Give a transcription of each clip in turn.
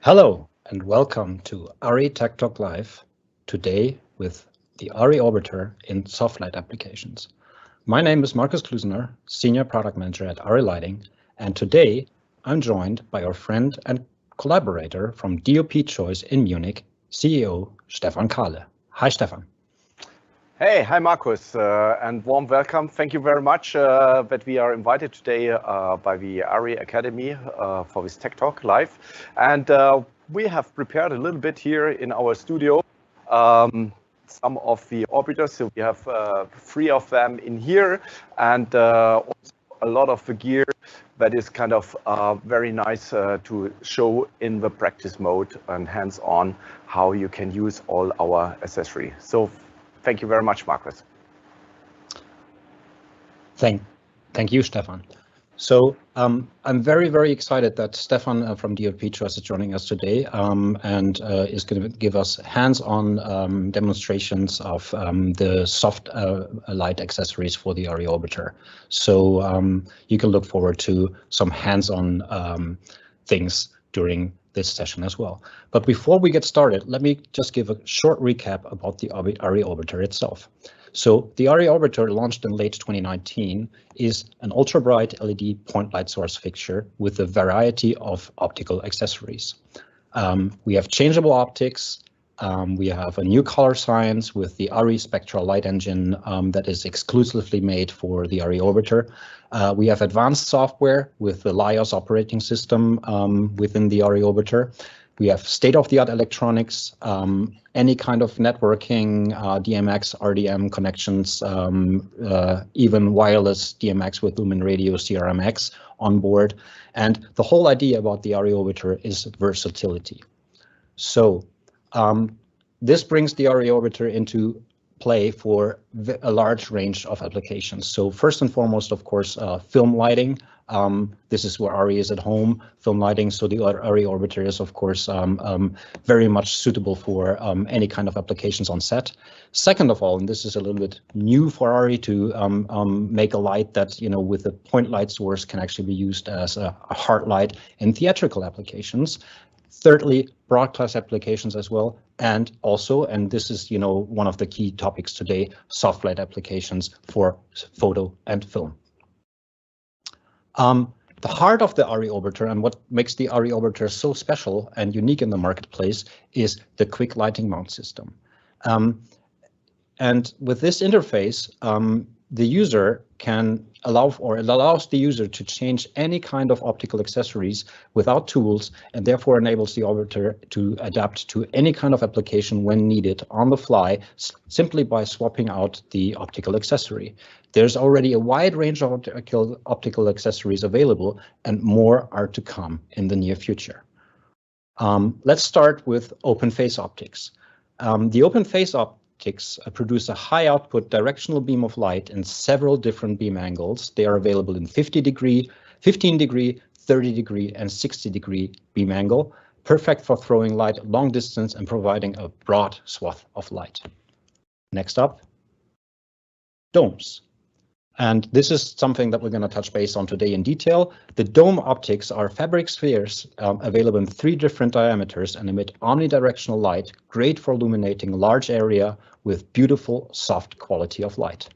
Hello and welcome to ARRI Tech Talk Live, today with the ARRI Orbiter in soft light applications. My name is Markus Klüsener, Senior Product Manager at ARRI Lighting, and today I'm joined by our friend and collaborator from DoPchoice in Munich, CEO Stefan Karle. Hi, Stefan. Hey, hi Markus, and warm welcome. Thank you very much that we are invited today by the ARRI Academy for this Tech Talk Live. And we have prepared a little bit here in our studio some of the orbiters. So we have 3 of them in here, and also a lot of the gear that is kind of very nice to show in the practice mode and hands-on how you can use all our accessories. So thank you very much, Markus. Thank you, Stefan. So I'm very, very excited that Stefan from DoPchoice is joining us today and is going to give us hands-on demonstrations of the soft light accessories for the ARRI Orbiter. So you can look forward to some hands-on things during this session as well. But before we get started, let me just give a short recap about the ARRI Orbiter itself. So the ARRI Orbiter, launched in late 2019, is an ultra-bright LED point light source fixture with a variety of optical accessories. We have changeable optics. We have a new color science with the ARRI Spectral Light Engine that is exclusively made for the ARRI Orbiter. We have advanced software with the LIOS operating system within the ARRI Orbiter. We have state-of-the-art electronics, any kind of networking, DMX, RDM connections, even wireless DMX with Lumen Radio CRMX on board. And the whole idea about the ARRI Orbiter is versatility. So this brings the ARRI Orbiter into play for a large range of applications. So first and foremost, of course, film lighting. This is where ARRI is at home, film lighting. So the ARRI Orbiter is, of course, very much suitable for any kind of applications on set. Second of all, and this is a little bit new for ARRI, to make a light that, with a point light source can actually be used as a hard light in theatrical applications. Thirdly, broadcast applications as well, and also, and this is one of the key topics today, soft light applications for photo and film. The heart of the ARRI Orbiter and what makes the ARRI Orbiter so special and unique in the marketplace is the quick lighting mount system. And with this interface, the user can allows the user to change any kind of optical accessories without tools, and therefore enables the Orbiter to adapt to any kind of application when needed on the fly, simply by swapping out the optical accessory. There's already a wide range of optical accessories available, and more are to come in the near future. Let's start with open phase optics. The open phase optics produce a high output directional beam of light in several different beam angles. They are available in 50 degree, 15 degree, 30 degree, and 60 degree beam angle, perfect for throwing light long distance and providing a broad swath of light. Next up, domes. And this is something that we're going to touch base on today in detail. The dome optics are fabric spheres available in 3 different diameters and emit omnidirectional light, great for illuminating a large area with beautiful, soft quality of light.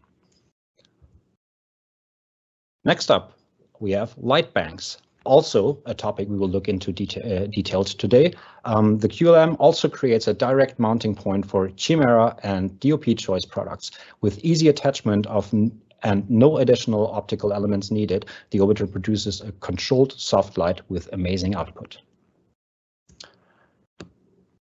Next up, we have light banks. Also a topic we will look into detailed today. The QLM also creates a direct mounting point for Chimera and DoPchoice products with easy attachment of and no additional optical elements needed. The Orbiter produces a controlled soft light with amazing output.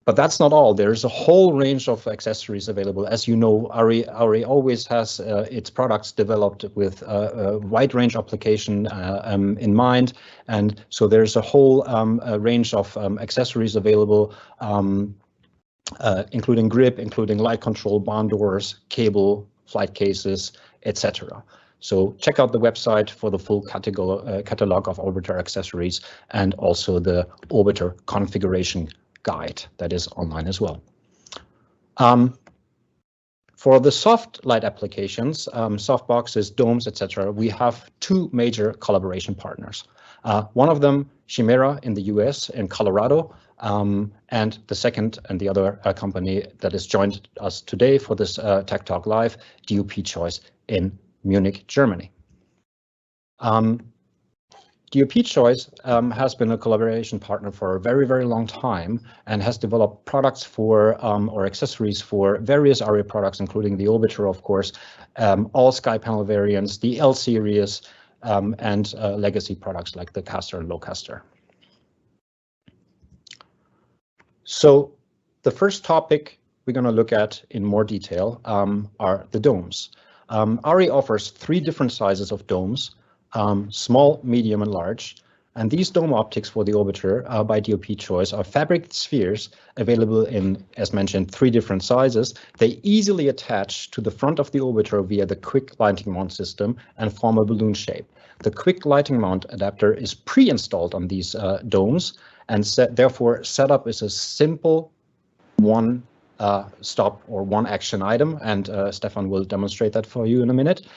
But that's not all. There's a whole range of accessories available. As you know, ARRI always has its products developed with a wide range application in mind. And so there's a whole range of accessories available, including grip, including light control, barn doors, cable, flight cases, etc. So check out the website for the full catalog of Orbiter accessories, and also the Orbiter configuration guide that is online as well. For the soft light applications, soft boxes, domes, etc., we have 2 major collaboration partners. One of them, Chimera in the US, in Colorado, And the second and the other company that has joined us today for this Tech Talk Live, DoPchoice in Munich, Germany. DoPchoice has been a collaboration partner for a very, very long time and has developed products for or accessories for various ARRI products, including the Orbiter, of course, all sky panel variants, the L series, and legacy products like the caster and Lowcaster. So the first topic we're going to look at in more detail are the domes. ARRI offers 3 different sizes of domes. Small, medium, and large. And these dome optics for the Orbiter by DoPchoice are fabric spheres available in, as mentioned, 3 different sizes. They easily attach to the front of the Orbiter via the quick lighting mount system and form a balloon shape. The quick lighting mount adapter is pre-installed on these domes, and therefore setup is a simple one stop or one action item, and Stefan will demonstrate that for you in a minute.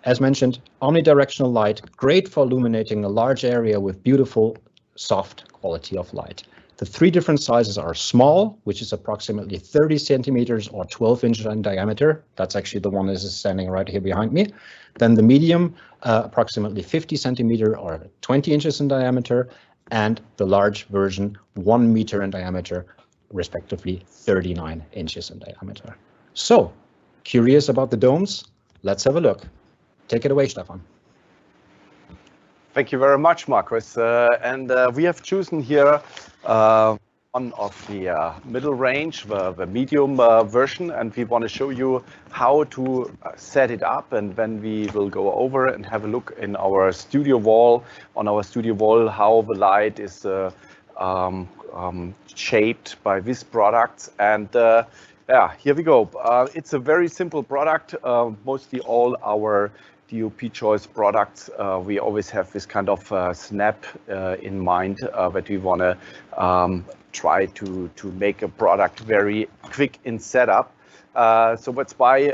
As mentioned, omnidirectional light, great for illuminating a large area with beautiful, soft quality of light. The 3 different sizes are small, which is approximately 30 centimeters or 12 inches in diameter. That's actually the one that is standing right here behind me. Then the medium, approximately 50 centimeter or 20 inches in diameter, and the large version, 1 meter in diameter, respectively 39 inches in diameter. So, curious about the domes? Let's have a look. Take it away, Stefan. Thank you very much, Markus. We have chosen here one of the middle range, the medium version, and we want to show you how to set it up. And then we will go over and have a look in our studio wall, how the light is shaped by this product. And yeah, here we go. It's a very simple product. Mostly all our DoPchoice products, we always have this kind of snap in mind that we want to try to make a product very quick in setup. So that's why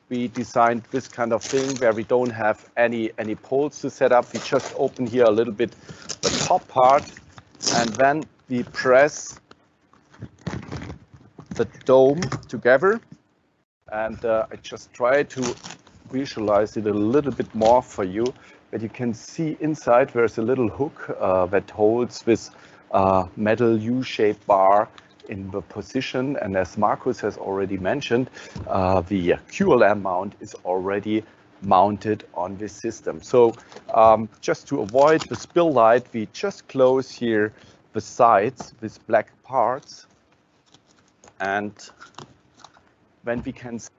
we designed this kind of thing where we don't have any poles to set up. We just open here a little bit the top part, and then we press the dome together. And I just try to visualize it a little bit more for you, but you can see inside there's a little hook that holds this metal U-shaped bar in the position. And as Markus has already mentioned, the QLM mount is already mounted on this system. So just to avoid the spill light, we just close here the sides with black parts. And then we can see,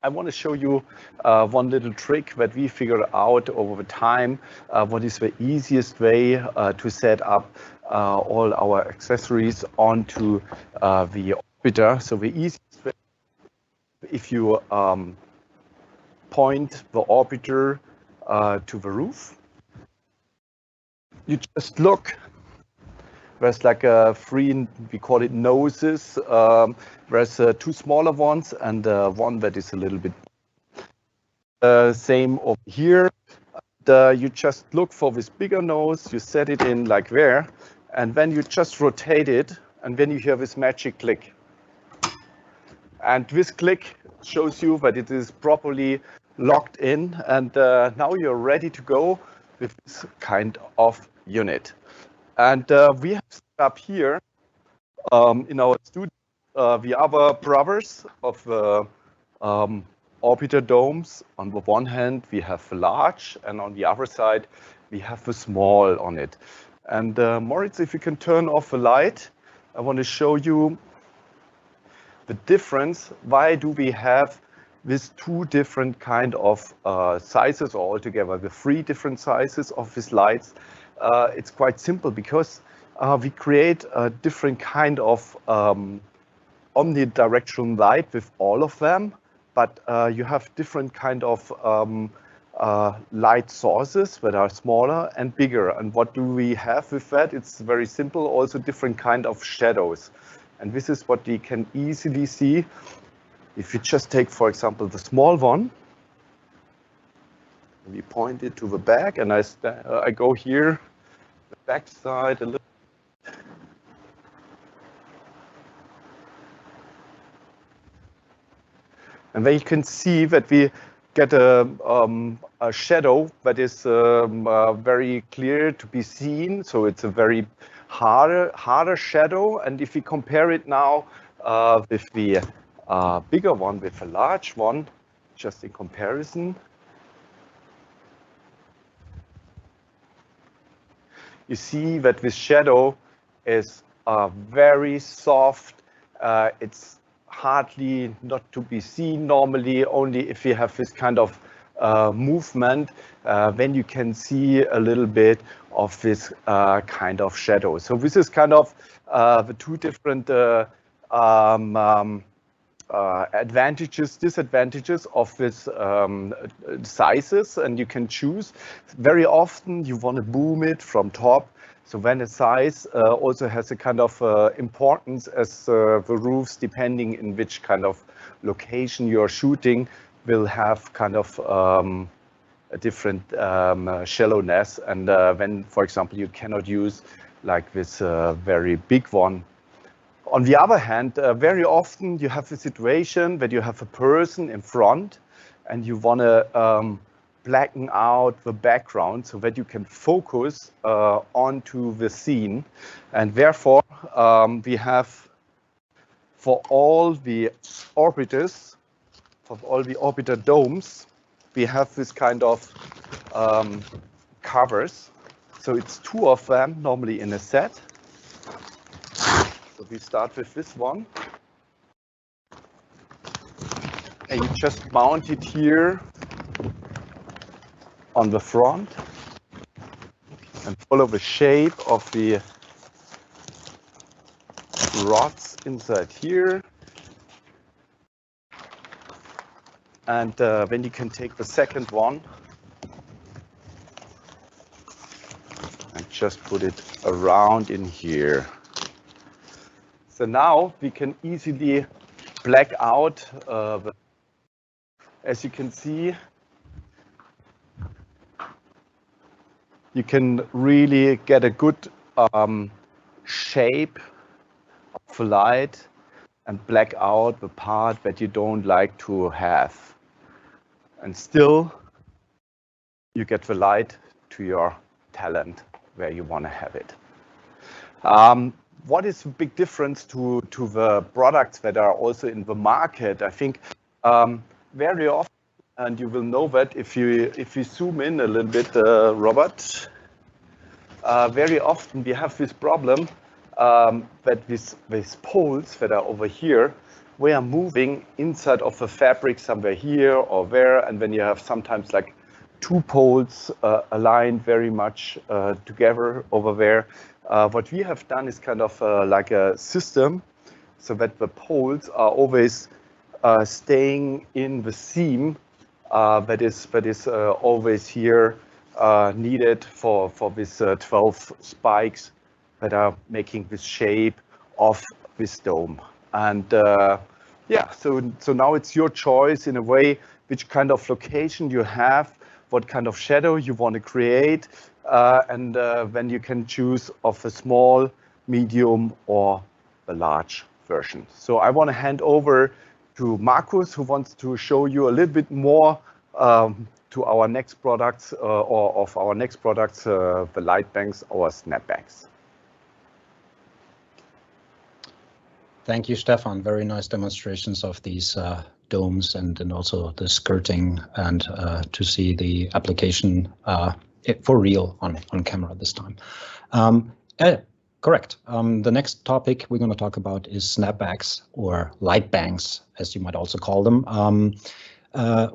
I want to show you one little trick that we figured out over time. What is the easiest way to set up all our accessories onto the Orbiter? So the easiest way, if you point the Orbiter to the roof, you just look. There's like 3, we call it noses. There's 2 smaller ones and one that is a little bit same over here. You just look for this bigger nose, you set it in like there, and then you just rotate it, and then you hear this magic click. And this click shows you that it is properly locked in, and now you're ready to go with this kind of unit. And we have set up here in our studio the other brothers of the Orbiter domes. On the one hand, we have the large, and on the other side, we have the small on it. And Moritz, if you can turn off the light, I want to show you the difference. Why do we have these 2 different kind of sizes altogether, the 3 different sizes of these lights? It's quite simple because we create a different kind of omnidirectional light with all of them, but you have different kind of light sources that are smaller and bigger. And what do we have with that? It's very simple, also different kind of shadows. And this is what we can easily see. If you just take, for example, the small one, we point it to the back, and I go here, the back side a little. And then you can see that we get a shadow that is very clear to be seen. So it's a very harder shadow. And if we compare it now with the bigger one, with a large one, just in comparison, you see that this shadow is very soft. It's hardly not to be seen normally, only if you have this kind of movement, then you can see a little bit of this kind of shadow. So this is kind of the two different advantages, disadvantages of this sizes, and you can choose. Very often you want to boom it from top. So when the size also has a kind of importance as the roofs, depending in which kind of location you're shooting, will have kind of a different shallowness. And when, for example, you cannot use like this very big one. On the other hand, very often you have a situation that you have a person in front and you want to blacken out the background so that you can focus onto the scene. And therefore, we have for all the orbiters, for all the orbiter domes, we have this kind of covers. So it's two of them normally in a set. So we start with this one. And you just mount it here on the front and follow the shape of the rods inside here. And then you can take the second one and just put it around in here. So now we can easily black out, as you can see, you can really get a good shape of the light and black out the part that you don't like to have. And still, you get the light to your talent where you want to have it. What is the big difference to the products that are also in the market? I think very often, and you will know that if you zoom in a little bit, Robert, very often we have this problem that these poles that are over here, we are moving inside of a fabric somewhere here or there, and then you have sometimes like two poles aligned very much together over there. What we have done is kind of like a system so that the poles are always staying in the seam that is always here needed for this 12 spikes that are making this shape of this dome. And yeah, so now it's your choice in a way which kind of location you have, what kind of shadow you want to create, and then you can choose of a small, medium, or a large version. So I want to hand over to Markus, who wants to show you a little bit more to our next products, or of our next products, the light banks, our snapbacks. Thank you, Stefan. Very nice demonstrations of these domes and also the skirting, and to see the application for real on camera this time. Correct. The next topic we're going to talk about is snapbacks, or light banks, as you might also call them.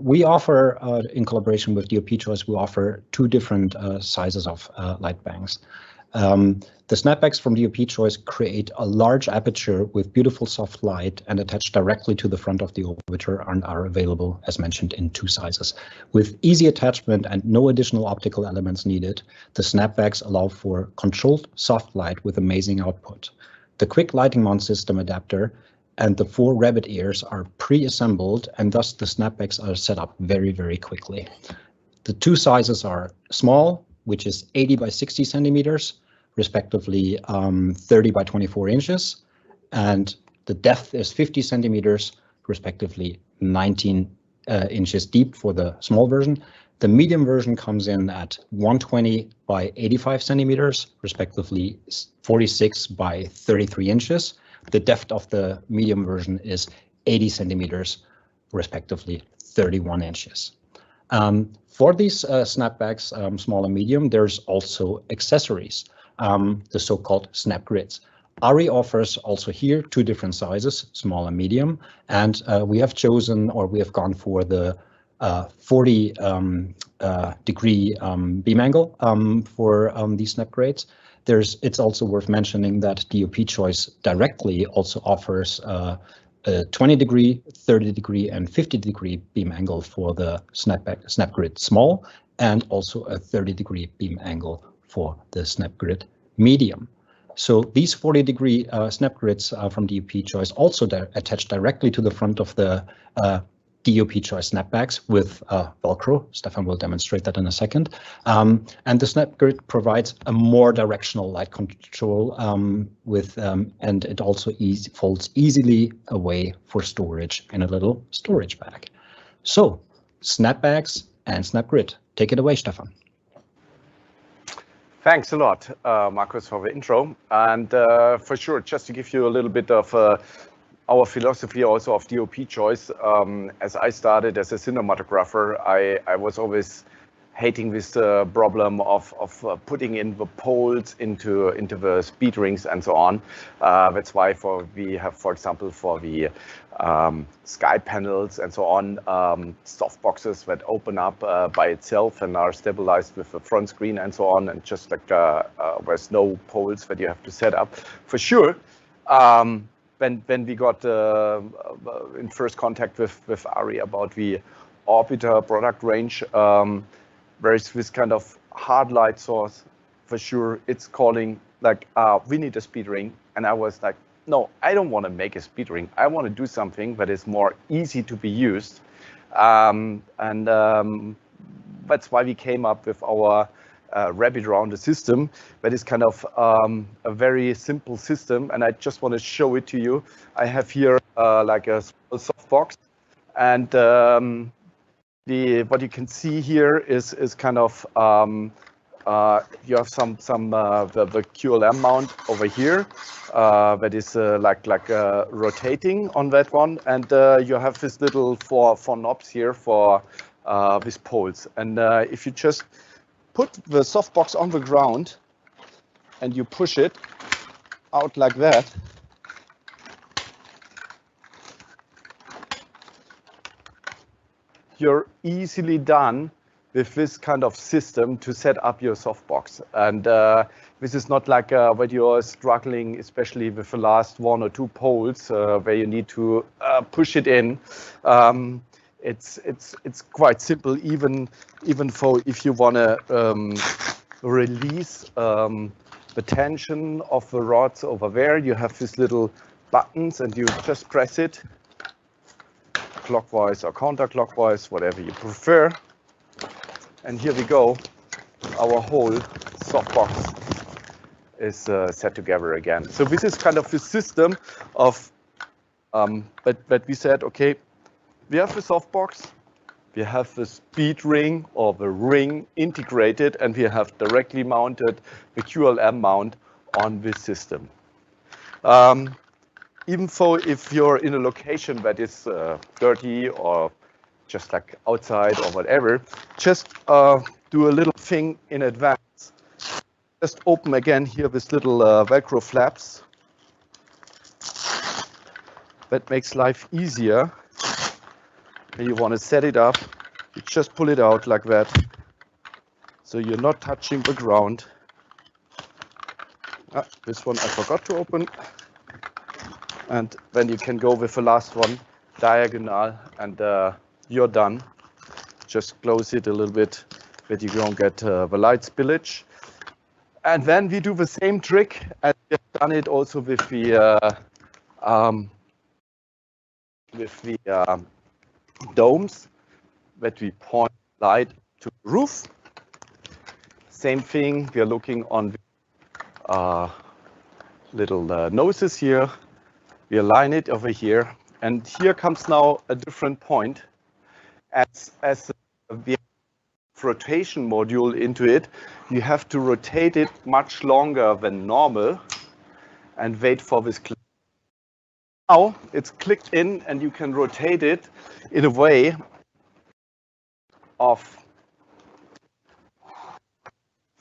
We offer, in collaboration with DoPchoice, we offer two different sizes of light banks. The snapbacks from DoPchoice create a large aperture with beautiful soft light and attach directly to the front of the orbiter and are available, as mentioned, in two sizes. With easy attachment and no additional optical elements needed, the snapbacks allow for controlled soft light with amazing output. The quick lighting mount system adapter and the 4 rabbit ears are pre-assembled, and thus the snapbacks are set up very, very quickly. The two sizes are small, which is 80 by 60 centimeters, respectively 30 by 24 inches, and the depth is 50 centimeters, respectively 19 inches deep for the small version. The medium version comes in at 120 by 85 centimeters, respectively 46 by 33 inches. The depth of the medium version is 80 centimeters, respectively 31 inches. For these snapbacks, small and medium, there's also accessories, the so-called snap grids. ARRI offers also here two different sizes, small and medium, and we have chosen, or we have gone for the 40 degree beam angle for these snap grids. It's also worth mentioning that DoPchoice directly also offers a 20 degree, 30 degree, and 50 degree beam angle for the snap grid small, and also a 30 degree beam angle for the snap grid medium. So these 40 degree snap grids from DoPchoice also attach directly to the front of the DoPchoice snapbacks with Velcro. Stefan will demonstrate that in a second. And the snap grid provides a more directional light control and it also folds easily away for storage in a little storage bag. So snapbacks and snap grid. Take it away, Stefan. Thanks a lot, Markus, for the intro. And for sure, just to give you a little bit of our philosophy also of DoPchoice, as I started as a cinematographer, I was always hating this problem of putting in the poles into the speed rings and so on. That's why we have, for example, for the sky panels and so on, soft boxes that open up by itself and are stabilized with the front screen and so on, and just like there's no poles that you have to set up. For sure, when we got in first contact with ARRI about the Orbiter product range, there is this kind of hard light source. For sure, it's calling like, we need a speed ring. And I was like, no, I don't want to make a speed ring. I want to do something that is more easy to be used. That's why we came up with our rapid rounder system. That is kind of a very simple system. And I just want to show it to you. I have here like a small soft box. And what you can see here is kind of you have some the QLM mount over here that is like rotating on that one, and you have this little four knobs here for these poles. And if you just put the softbox on the ground and you push it out like that, you're easily done with this kind of system to set up your softbox. And this is not like when you're struggling, especially with the last one or two poles where you need to push it in. It's quite simple, even for if you want to release the tension of the rods over there. You have these little buttons and you just press it clockwise or counterclockwise, whatever you prefer. And here we go. Our whole softbox is set together again. So this is kind of the system of, but we said, okay, we have the softbox, we have the speed ring or the ring integrated, and we have directly mounted the QLM mount on this system. Even though if you're in a location that is dirty or just like outside or whatever, just do a little thing in advance. Just open again here this little Velcro flaps. That makes life easier. When you want to set it up, you just pull it out like that. So you're not touching the ground. This one I forgot to open. And then you can go with the last one, diagonal, and you're done. Just close it a little bit that you don't get the light spillage. And then we do the same trick, and we've done it also with the domes that we point light to the roof. Same thing, we are looking on the little noses here. We align it over here, And here comes now a different point. As we have rotation module into it, you have to rotate it much longer than normal and wait for this click. Now it's clicked in and you can rotate it in a way of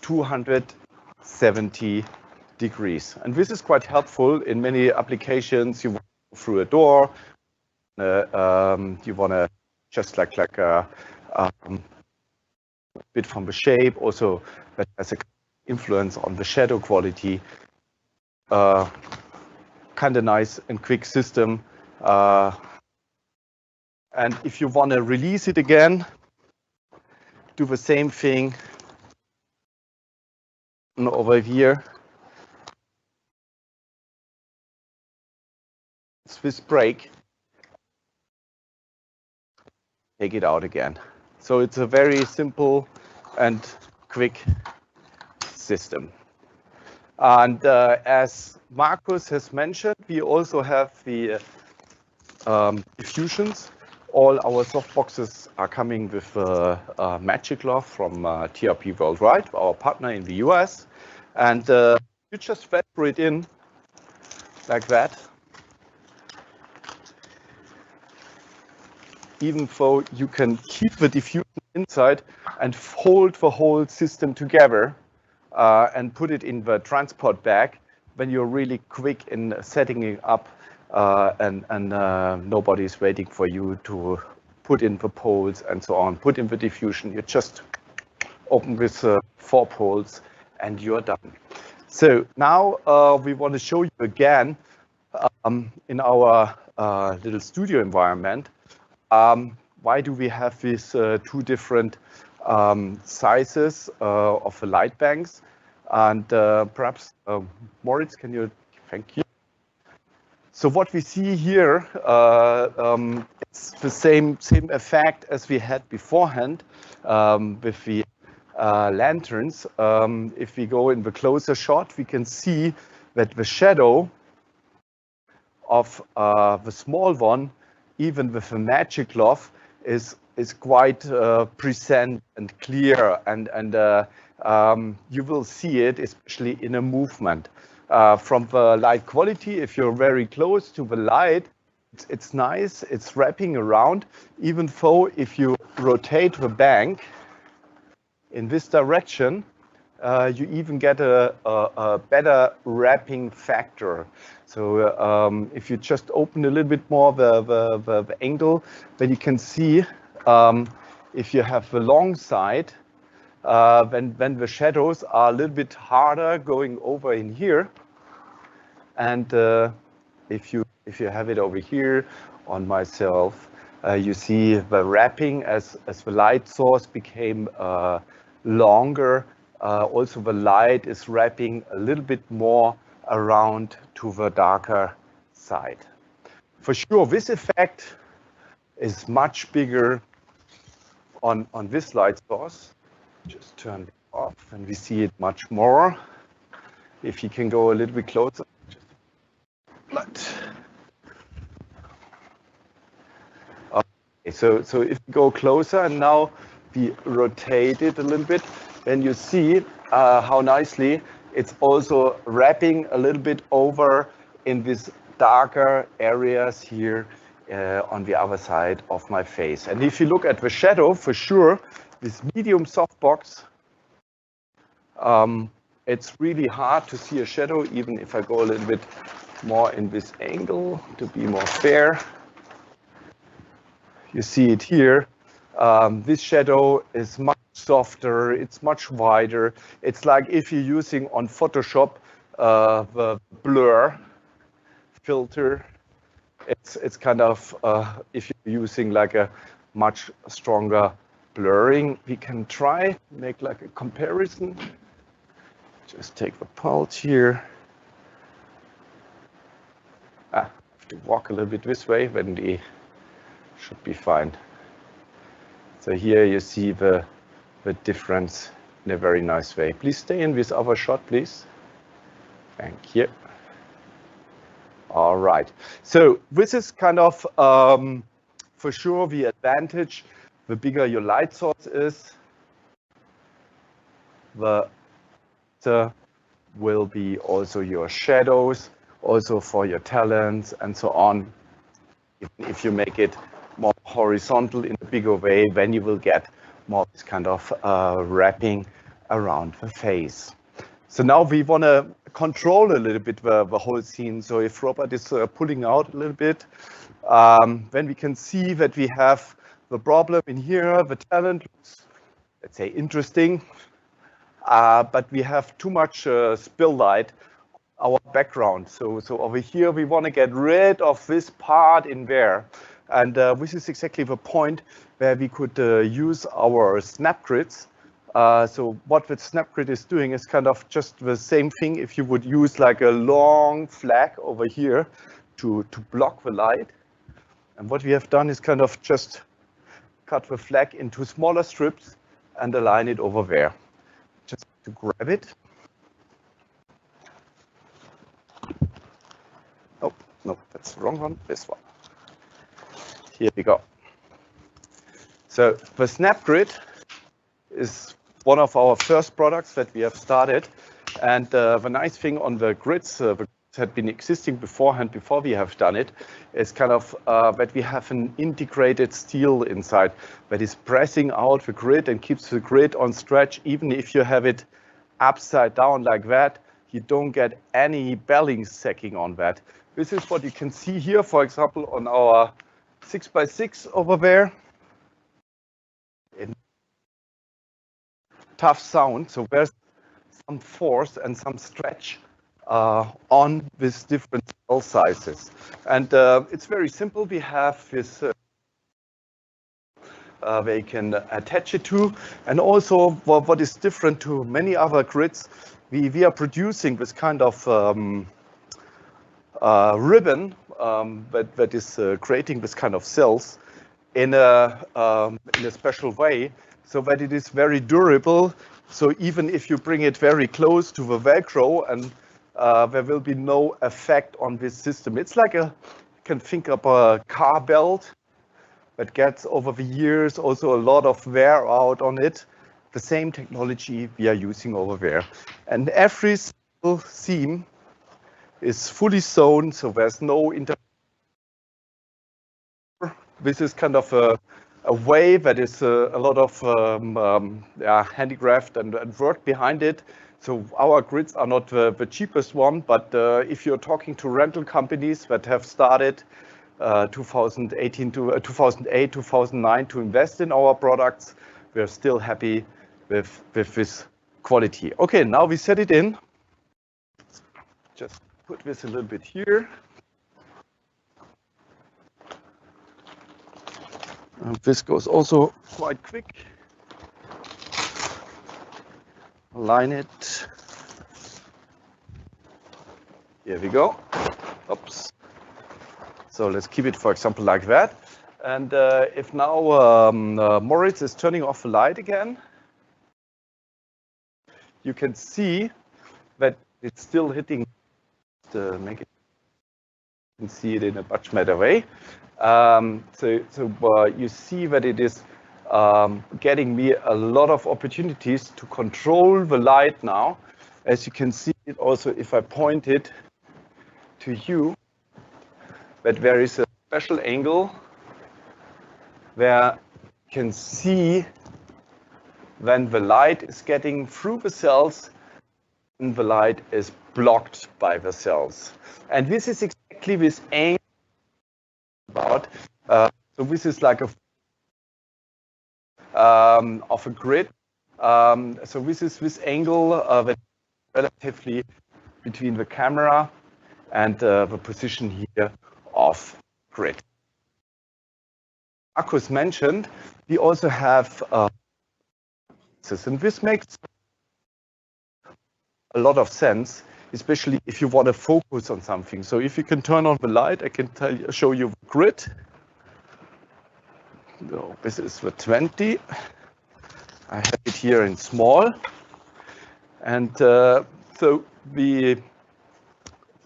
270 degrees. And this is quite helpful in many applications. You want to go through a door, you want to just like a bit from the shape, also that has an influence on the shadow quality. Kind of nice and quick system. And if you want to release it again, do the same thing over here. This break, take it out again. So it's a very simple and quick system. And as Markus has mentioned, we also have the diffusions. All our softboxes are coming with Magic Glove from TRP Worldwide, our partner in the US. And you just vapor it in like that. Even though you can keep the diffusion inside and hold the whole system together and put it in the transport bag when you're really quick in setting it up and nobody's waiting for you to put in the poles and so on, put in the diffusion. You just open with 4 poles and you're done. So now we want to show you again in our little studio environment. Why do we have these 2 different sizes of the light banks? And perhaps Moritz, can you? Thank you. So what we see here, it's the same effect as we had beforehand with the lanterns. If we go in the closer shot, we can see that the shadow of the small one, even with a Magic Glove, is quite present and clear, and you will see it especially in a movement. From the light quality, if you're very close to the light, it's nice, it's wrapping around, even though if you rotate the bank in this direction, you even get a better wrapping factor. So if you just open a little bit more the angle, then you can see if you have the long side, when the shadows are a little bit harder going over in here, and if you have it over here on myself, you see the wrapping as the light source became longer. Also the light is wrapping a little bit more around to the darker side. For sure, this effect is much bigger on this light source. Just turn it off and we see it much more. If you can go a little bit closer. Okay, so if you go closer and now we rotate it a little bit, then you see how nicely it's also wrapping a little bit over in these darker areas here on the other side of my face. And if you look at the shadow, for sure, this medium softbox, it's really hard to see a shadow, even if I go a little bit more in this angle to be more fair. You see it here. This shadow is much softer, it's much wider. It's like if you're using on Photoshop the blur filter. It's kind of, if you're using like a much stronger blurring, we can try, make like a comparison. Just take the pulse here. I have to walk a little bit this way, then we should be fine. So here you see the difference in a very nice way. Please stay in this other shot, please. Thank you. All right. So this is kind of, for sure, the advantage. The bigger your light source is, the will be also your shadows, also for your talents and so on. If you make it more horizontal in a bigger way, then you will get more this kind of wrapping around the face. So now we want to control a little bit the whole scene. So if Robert is pulling out a little bit, then we can see that we have the problem in here. The talent looks, let's say, interesting, but we have too much spill light on our background. So over here, we want to get rid of this part in there. And this is exactly the point where we could use our snap grids. So what the snap grid is doing is kind of just the same thing if you would use like a long flag over here to block the light. And what we have done is kind of just cut the flag into smaller strips and align it over there. Just to grab it. Oh, no, that's the wrong one, this one. Here we go. So the snap grid is one of our first products that we have started. And the nice thing on the grids, the grids had been existing beforehand, before we have done it, is kind of that we have an integrated steel inside that is pressing out the grid and keeps the grid on stretch. Even if you have it upside down like that, you don't get any belling sacking on that. This is what you can see here, for example, on our 6x6 over there. Tough sound, so there's some force and some stretch on with different cell sizes. And it's very simple. We have this where you can attach it to. And also what is different to many other grids, we are producing this kind of ribbon that is creating this kind of cells in a special way, so that it is very durable. So even if you bring it very close to the Velcro, and there will be no effect on this system. It's like you can think of a car belt that gets over the years also a lot of wear out on it. The same technology we are using over there. And every single seam is fully sewn, so there's no This is kind of a way that is a lot of handicraft and work behind it. So our grids are not the cheapest one, but if you're talking to rental companies that have started 2008, 2009 to invest in our products, we're still happy with this quality. Okay, now we set it in. Just put this a little bit here. This goes also quite quick. Align it. Here we go. Oops. So let's keep it, for example, like that. And if now Moritz is turning off the light again, you can see that it's still hitting the make it. You can see it in a much better way. So you see that it is getting me a lot of opportunities to control the light now. As you can see it also, if I point it to you, that there is a special angle where you can see when the light is getting through the cells and the light is blocked by the cells. And this is exactly this angle about. So this is like a of a grid. So this is this angle that relatively between the camera and the position here of grid. Markus mentioned we also have and this makes a lot of sense, especially if you want to focus on something. So if you can turn on the light, I can show you the grid. So this is the 20. I have it here in small. And so the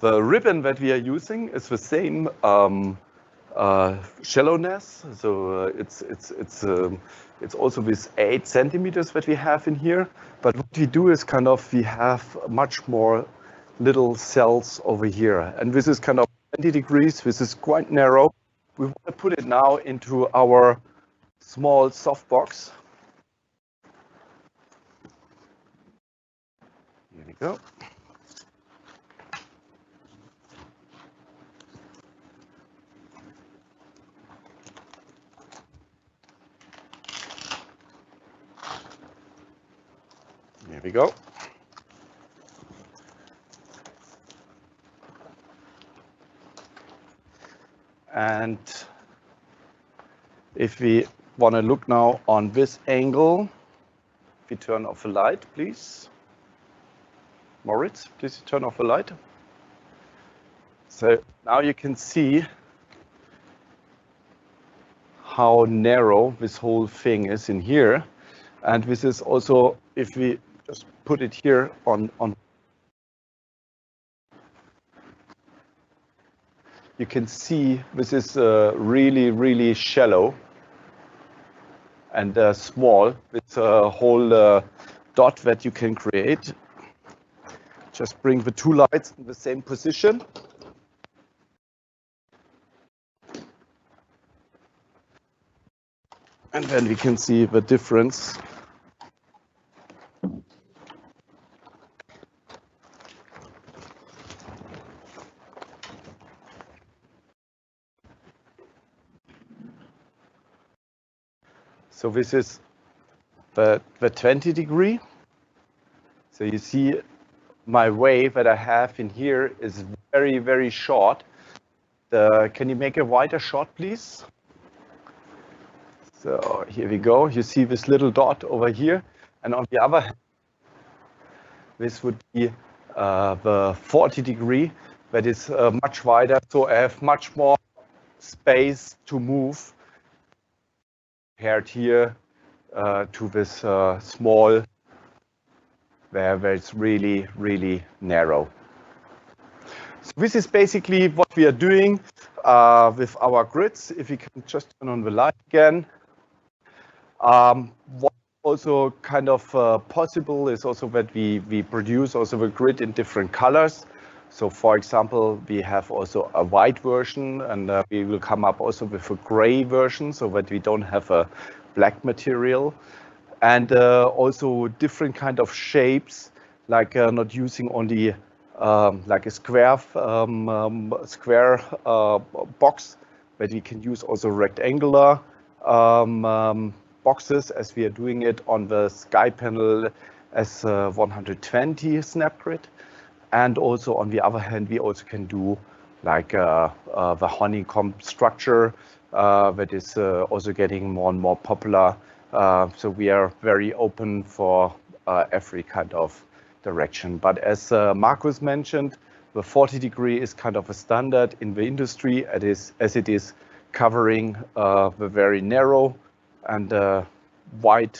The ribbon that we are using is the same shallowness, so it's also with 8 centimeters that we have in here. But what we do is kind of we have much more little cells over here, and this is kind of 20 degrees. This is quite narrow. We want to put it now into our small softbox. Here we go. Here we go. And if we want to look now on this angle, if we turn off the light, please. Moritz, please turn off the light. So now you can see how narrow this whole thing is in here. And this is also, if we just put it here on you can see this is really, really shallow and small. It's a whole dot that you can create. Just bring the two lights in the same position. And then we can see the difference. So this is the 20 degree. So you see my wave that I have in here is very, very short. Can you make a wider shot, please? So here we go. You see this little dot over here. And on the other hand, this would be the 40 degree that is much wider. So I have much more space to move compared here to this small, where it's really, really narrow. So this is basically what we are doing with our grids. If you can just turn on the light again. What also kind of possible is also that we produce also a grid in different colors. So for example, we have also a white version, and we will come up also with a gray version so that we don't have a black material. And also different kind of shapes, like not using only like a square box, but we can use also rectangular boxes, as we are doing it on the Sky Panel as 120 snap grid. And also on the other hand, we also can do like the honeycomb structure that is also getting more and more popular. So we are very open for every kind of direction. But as Markus mentioned, the 40 degree is kind of a standard in the industry, as it is covering the very narrow and wide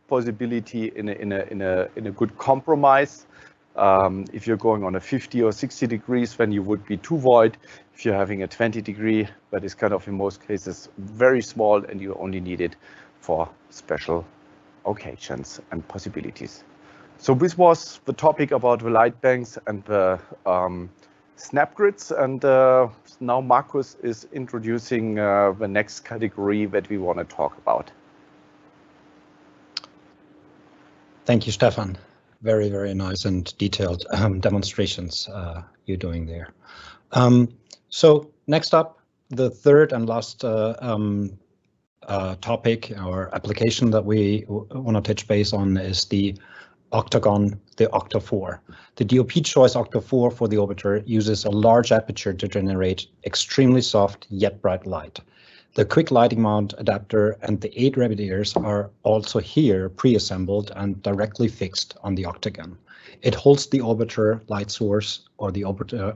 possibility in a good compromise. If you're going on a 50 or 60 degrees, then you would be too wide. If you're having a 20 degree, that is kind of in most cases very small, and you only need it for special occasions and possibilities. So this was the topic about the light banks and the snap grids. And now Markus is introducing the next category that we want to talk about. Thank you, Stefan. Very, very nice and detailed demonstrations you're doing there. So next up, the third and last topic or application that we want to touch base on is the octagon, the Octa4. The DoPchoice Octa4 for the orbiter uses a large aperture to generate extremely soft yet bright light. The quick lighting mount adapter and the 8 rabbit ears are also here pre-assembled and directly fixed on the octagon. It holds the orbiter light source or the orbiter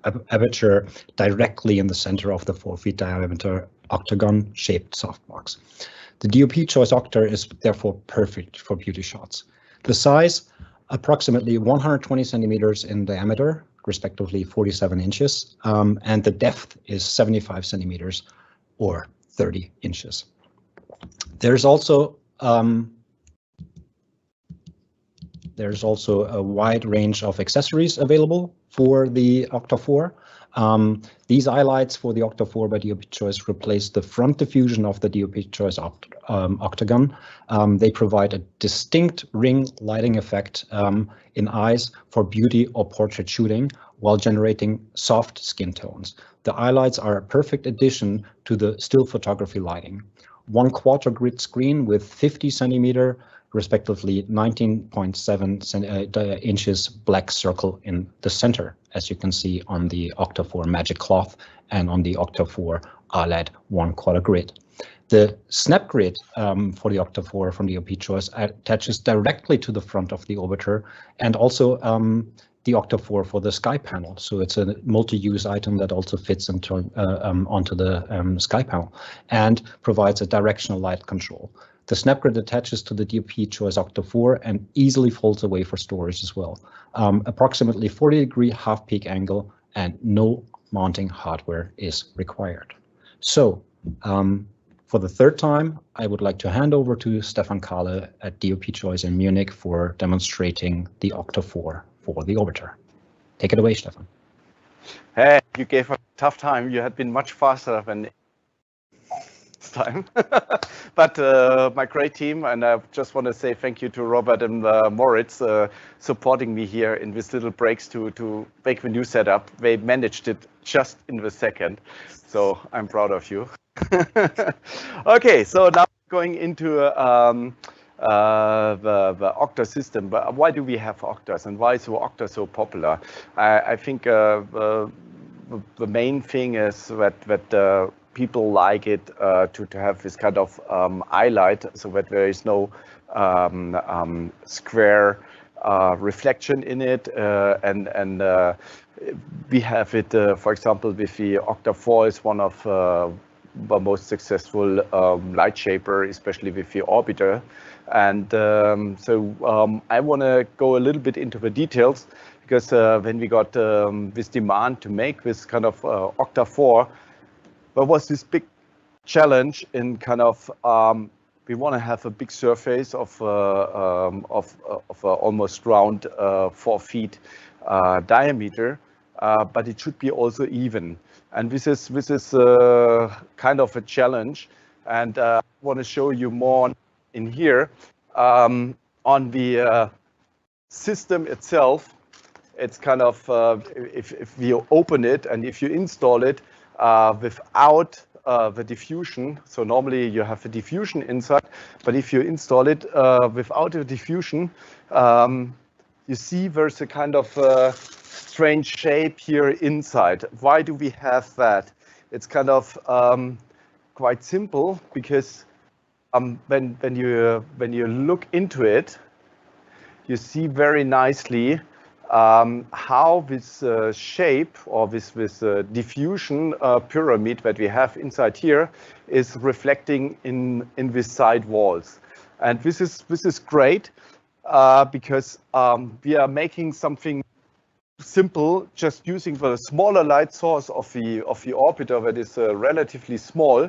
aperture directly in the center of the 4 feet diameter octagon shaped softbox. The DoPchoice Octa is therefore perfect for beauty shots. The size, approximately 120 centimeters in diameter, respectively 47 inches, and the depth is 75 centimeters or 30 inches. There's also a wide range of accessories available for the Octa4. These eye lights for the Octa4 by DoPchoice replace the front diffusion of the DoPchoice Octagon. They provide a distinct ring lighting effect in eyes for beauty or portrait shooting while generating soft skin tones. The eye lights are a perfect addition to the still photography lighting. 1/4 grid screen with 50 centimeter, respectively 19.7 inches black circle in the center, as you can see on the Octa4 Magic Cloth and on the Octa4 OLED 1/4 grid. The snap grid for the Octa4 from DoPchoice attaches directly to the front of the orbiter, and also the Octa4 for the sky panel. So it's a multi-use item that also fits into onto the sky panel and provides a directional light control. The snap grid attaches to the DoPchoice Octa4 and easily folds away for storage as well. Approximately 40-degree half-peak angle and no mounting hardware is required. So for the third time, I would like to hand over to Stefan Karle at DoPchoice in Munich for demonstrating the Octa4 for the orbiter. Take it away, Stefan. Hey, you gave us a tough time. You had been much faster than this time. But my great team, and I just want to say thank you to Robert and Moritz supporting me here in these little breaks to make the new setup. They managed it just in the second. So I'm proud of you. Okay, so now going into the Octa system. But why do we have Octas and why is Octa so popular? I think the main thing is that people like it to have this kind of eye light, so that there is no square reflection in it, and we have it, for example, with the Octa4 is one of the most successful light shaper, especially with the orbiter. And so I want to go a little bit into the details, because when we got this demand to make this kind of Octa4, there was this big challenge in kind of we want to have a big surface of almost round 4 feet diameter, but it should be also even. And this is kind of a challenge, and I want to show you more in here on the system itself. It's kind of if you open it and if you install it without the diffusion. So normally you have a diffusion inside, but if you install it without a diffusion, you see there's a kind of strange shape here inside. Why do we have that? It's kind of quite simple, because when you look into it, you see very nicely how this shape or this diffusion pyramid that we have inside here is reflecting in these side walls. And this is great because we are making something simple just using the smaller light source of the orbiter that is relatively small,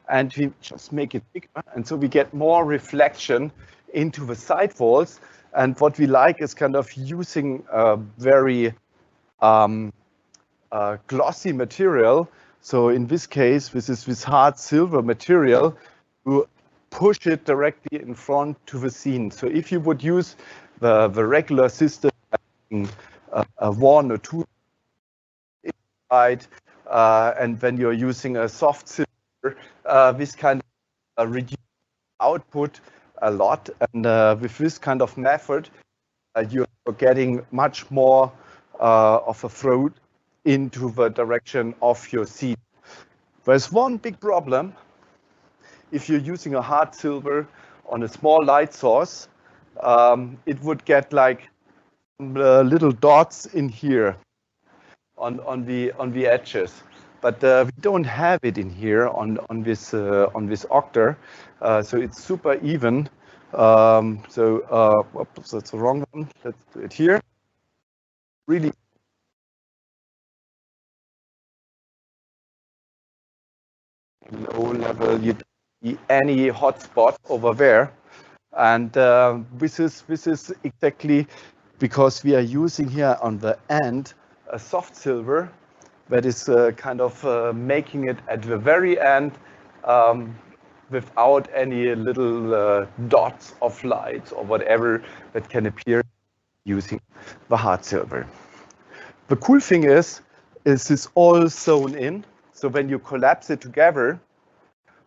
and we just make it bigger, and so we get more reflection into the side walls. And what we like is kind of using a very glossy material. So in this case, this is this hard silver material to push it directly in front to the scene. So if you would use the regular system, a 1 or 2 inside, and when you're using a soft silver, this kind of reduce output a lot, and with this kind of method, you're getting much more of a throw into the direction of your scene. There's one big problem. If you're using a hard silver on a small light source, it would get like little dots in here on the edges, but we don't have it in here on this Octa, so it's super even. Oops, that's the wrong one. Let's do it here. Really low level, you don't see any hotspot over there. And this is exactly because we are using here on the end a soft silver that is kind of making it at the very end without any little dots of lights or whatever that can appear using the hard silver. The cool thing is it's all sewn in. So when you collapse it together,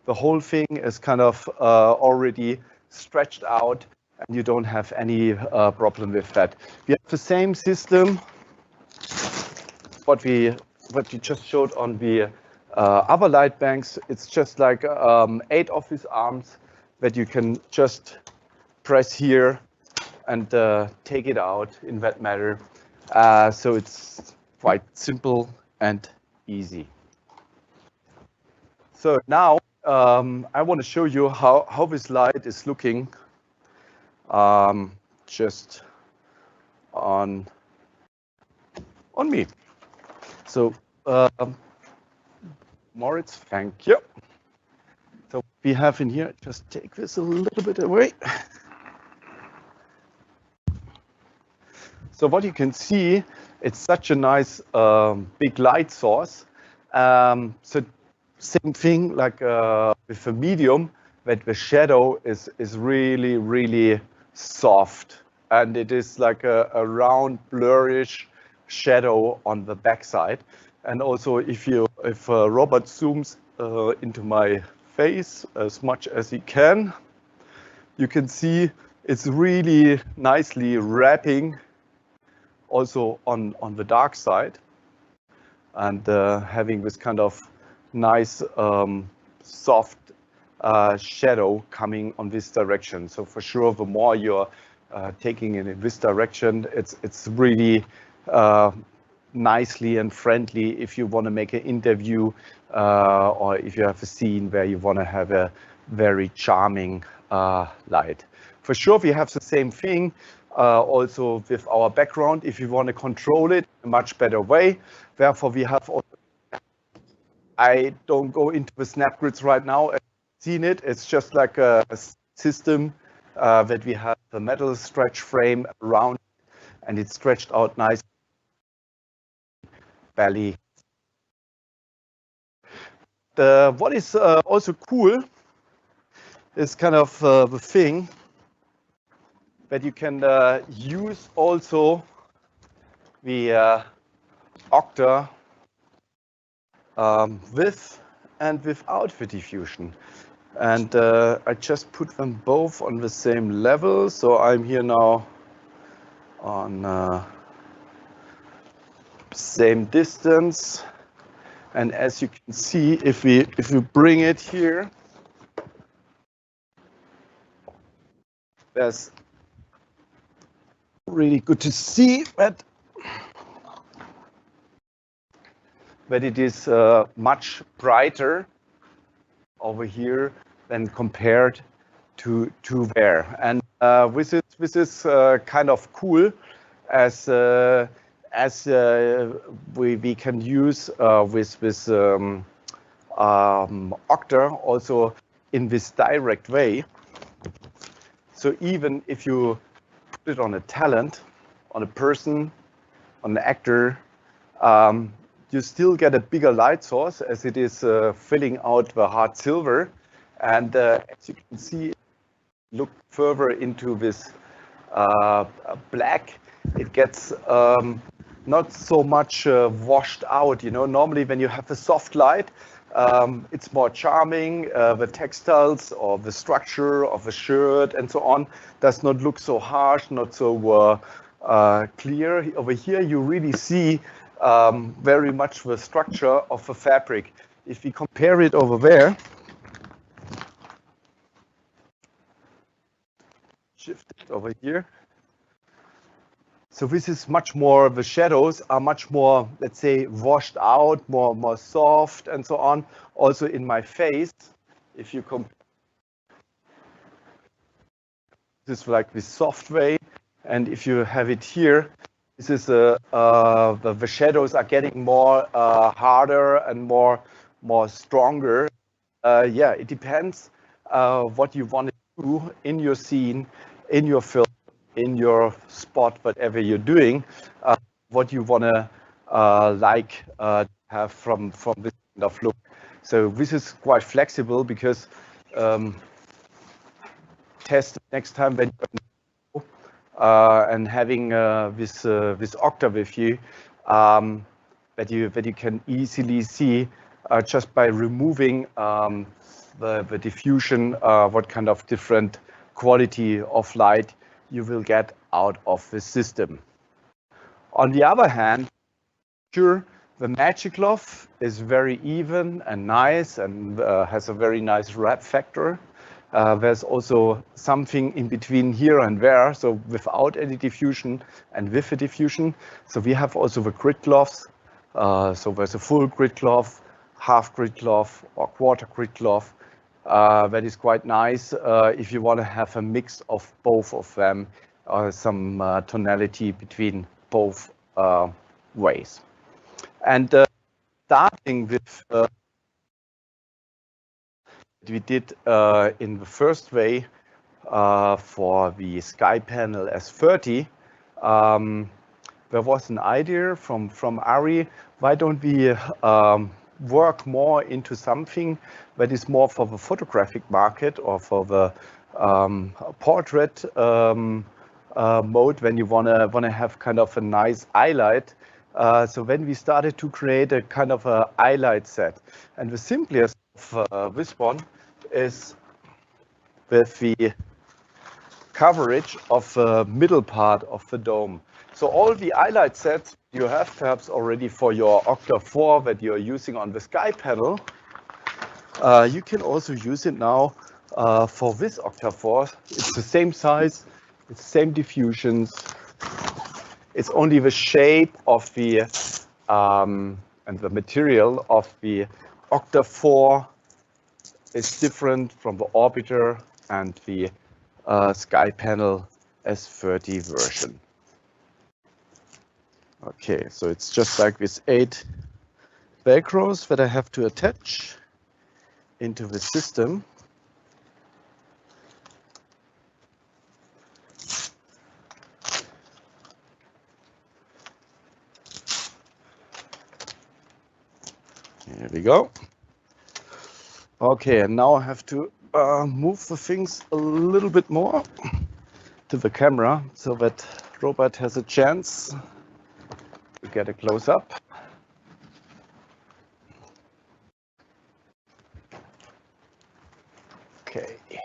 the whole thing is kind of already stretched out and you don't have any problem with that. We have the same system what you just showed on the other light banks. It's just like 8 of these arms that you can just press here and take it out in that manner. So it's quite simple and easy. So now I want to show you how this light is looking just on me. So Moritz, thank you. So we have in here, just take this a little bit away. So what you can see, it's such a nice big light source. So same thing like with a medium, that the shadow is really, really soft. And it is like a round, blurrish shadow on the backside. And also if Robert zooms into my face as much as he can, you can see it's really nicely wrapping also on the dark side and having this kind of nice soft shadow coming on this direction. So for sure, the more you're taking it in this direction, it's really nicely and friendly if you want to make an interview or if you have a scene where you want to have a very charming light. For sure, we have the same thing also with our background if you want to control it in a much better way. Therefore, we have also, I don't go into the snap grids right now. I've seen it. It's just like a system that we have the metal stretch frame around and it's stretched out nice belly. What is also cool is kind of the thing that you can use also the octa with and without the diffusion. And I just put them both on the same level. So I'm here now on same distance. And as you can see, if we bring it here, there's really good to see that it is much brighter over here than compared to there. And this is kind of cool as we can use with octa also in this direct way. So even if you put it on a talent, on a person, on an actor, you still get a bigger light source as it is filling out the hard silver. And as you can see, look further into this black, it gets not so much washed out. You know, normally when you have a soft light, it's more charming. The textiles or the structure of the shirt and so on does not look so harsh, not so clear. Over here, you really see very much the structure of the fabric. If we compare it over there, shift it over here. So this is much more, the shadows are much more, let's say, washed out, more soft and so on. Also in my face, if you compare this like this soft way, and if you have it here, this is the shadows are getting more harder and more stronger. yeah, it depends what you want to do in your scene, in your film, in your spot, whatever you're doing, what you want to have from this kind of look. So this is quite flexible because test next time when you and having this Octa with you, that you can easily see just by removing the diffusion, what kind of different quality of light you will get out of the system. On the other hand, sure, the magic cloth is very even and nice and has a very nice wrap factor. There's also something in between here and there, so without any diffusion and with a diffusion. So we have also the grid cloths. So there's a full grid cloth, half grid cloth, or quarter grid cloth. That is quite nice if you want to have a mix of both of them, some tonality between both ways. And starting with we did in the first way for the sky panel S30, there was an idea from ARRI, why don't we work more into something that is more for the photographic market or for the portrait mode, when you wanna have kind of a nice highlight. So when we started to create a kind of a highlight set, and the simplest of this one is with the coverage of the middle part of the dome. So all the highlight sets you have perhaps already for your Octa 4 that you're using on the sky panel, you can also use it now for this Octa 4. It's the same size, it's the same diffusions. It's only the shape of the and the material of the Octa 4 is different from the orbiter and the sky panel S30 version. Okay, so it's just like this 8 velcros that I have to attach into the system. Here we go. Okay, and now I have to move the things a little bit more to the camera so that Robert has a chance to get a close-up. Okay. Here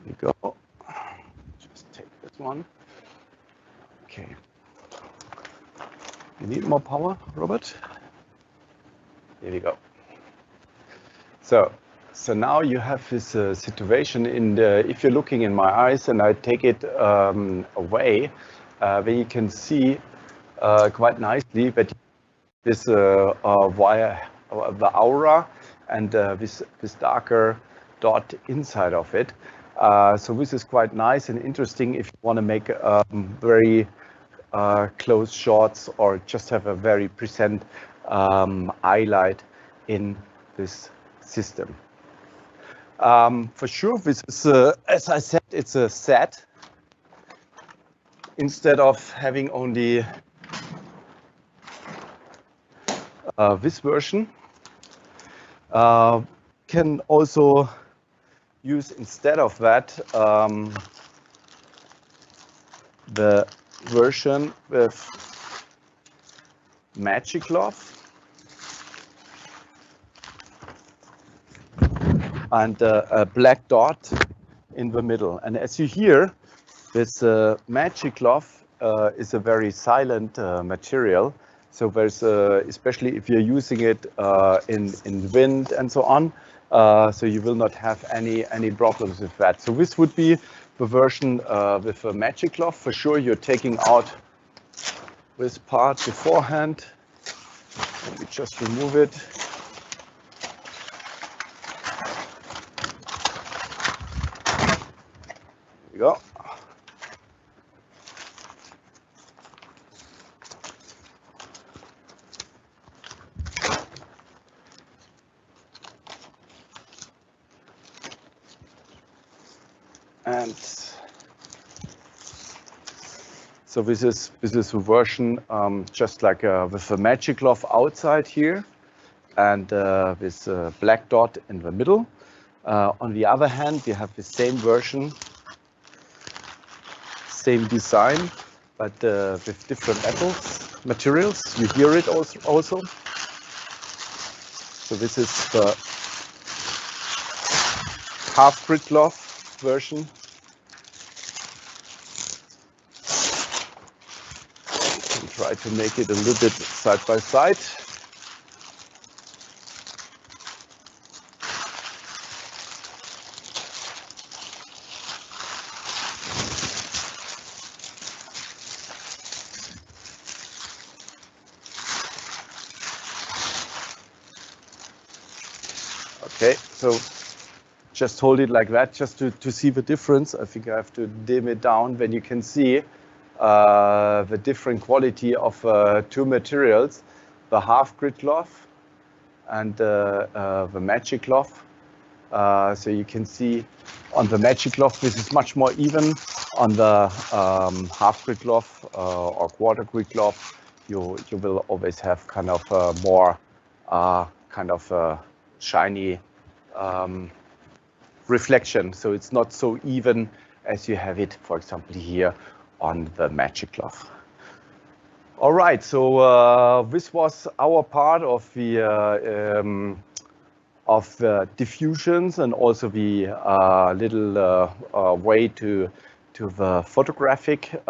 we go. Just take this one. Okay. You need more power, Robert? Here we go. So now you have this situation in the, if you're looking in my eyes and I take it away, then you can see quite nicely that this via the aura and this darker dot inside of it. So this is quite nice and interesting if you want to make very close shots or just have a very present highlight in this system. For sure, this is, as I said, it's a set. Instead of having only this version, can also use instead of that the version with magic cloth and a black dot in the middle. And as you hear, this magic cloth is a very silent material. So there's, especially if you're using it in wind and so on, so you will not have any problems with that. So this would be the version with a magic cloth. For sure, you're taking out this part beforehand. Let me just remove it. There we go. And so this is a version just like with a magic cloth outside here, and with a black dot in the middle. On the other hand, we have the same version, same design, but with different materials. You hear it also. So this is the half grid cloth version. And try to make it a little bit side by side. Okay, so just hold it like that, just to see the difference. I think I have to dim it down. Then you can see the different quality of two materials, the half grid cloth and the magic cloth. So you can see on the magic cloth, this is much more even. On the half grid cloth or quarter grid cloth, you will always have kind of more kind of shiny reflection, so it's not so even as you have it, for example, here on the magic cloth. All right, so this was our part of the diffusions and also the little way to the photographic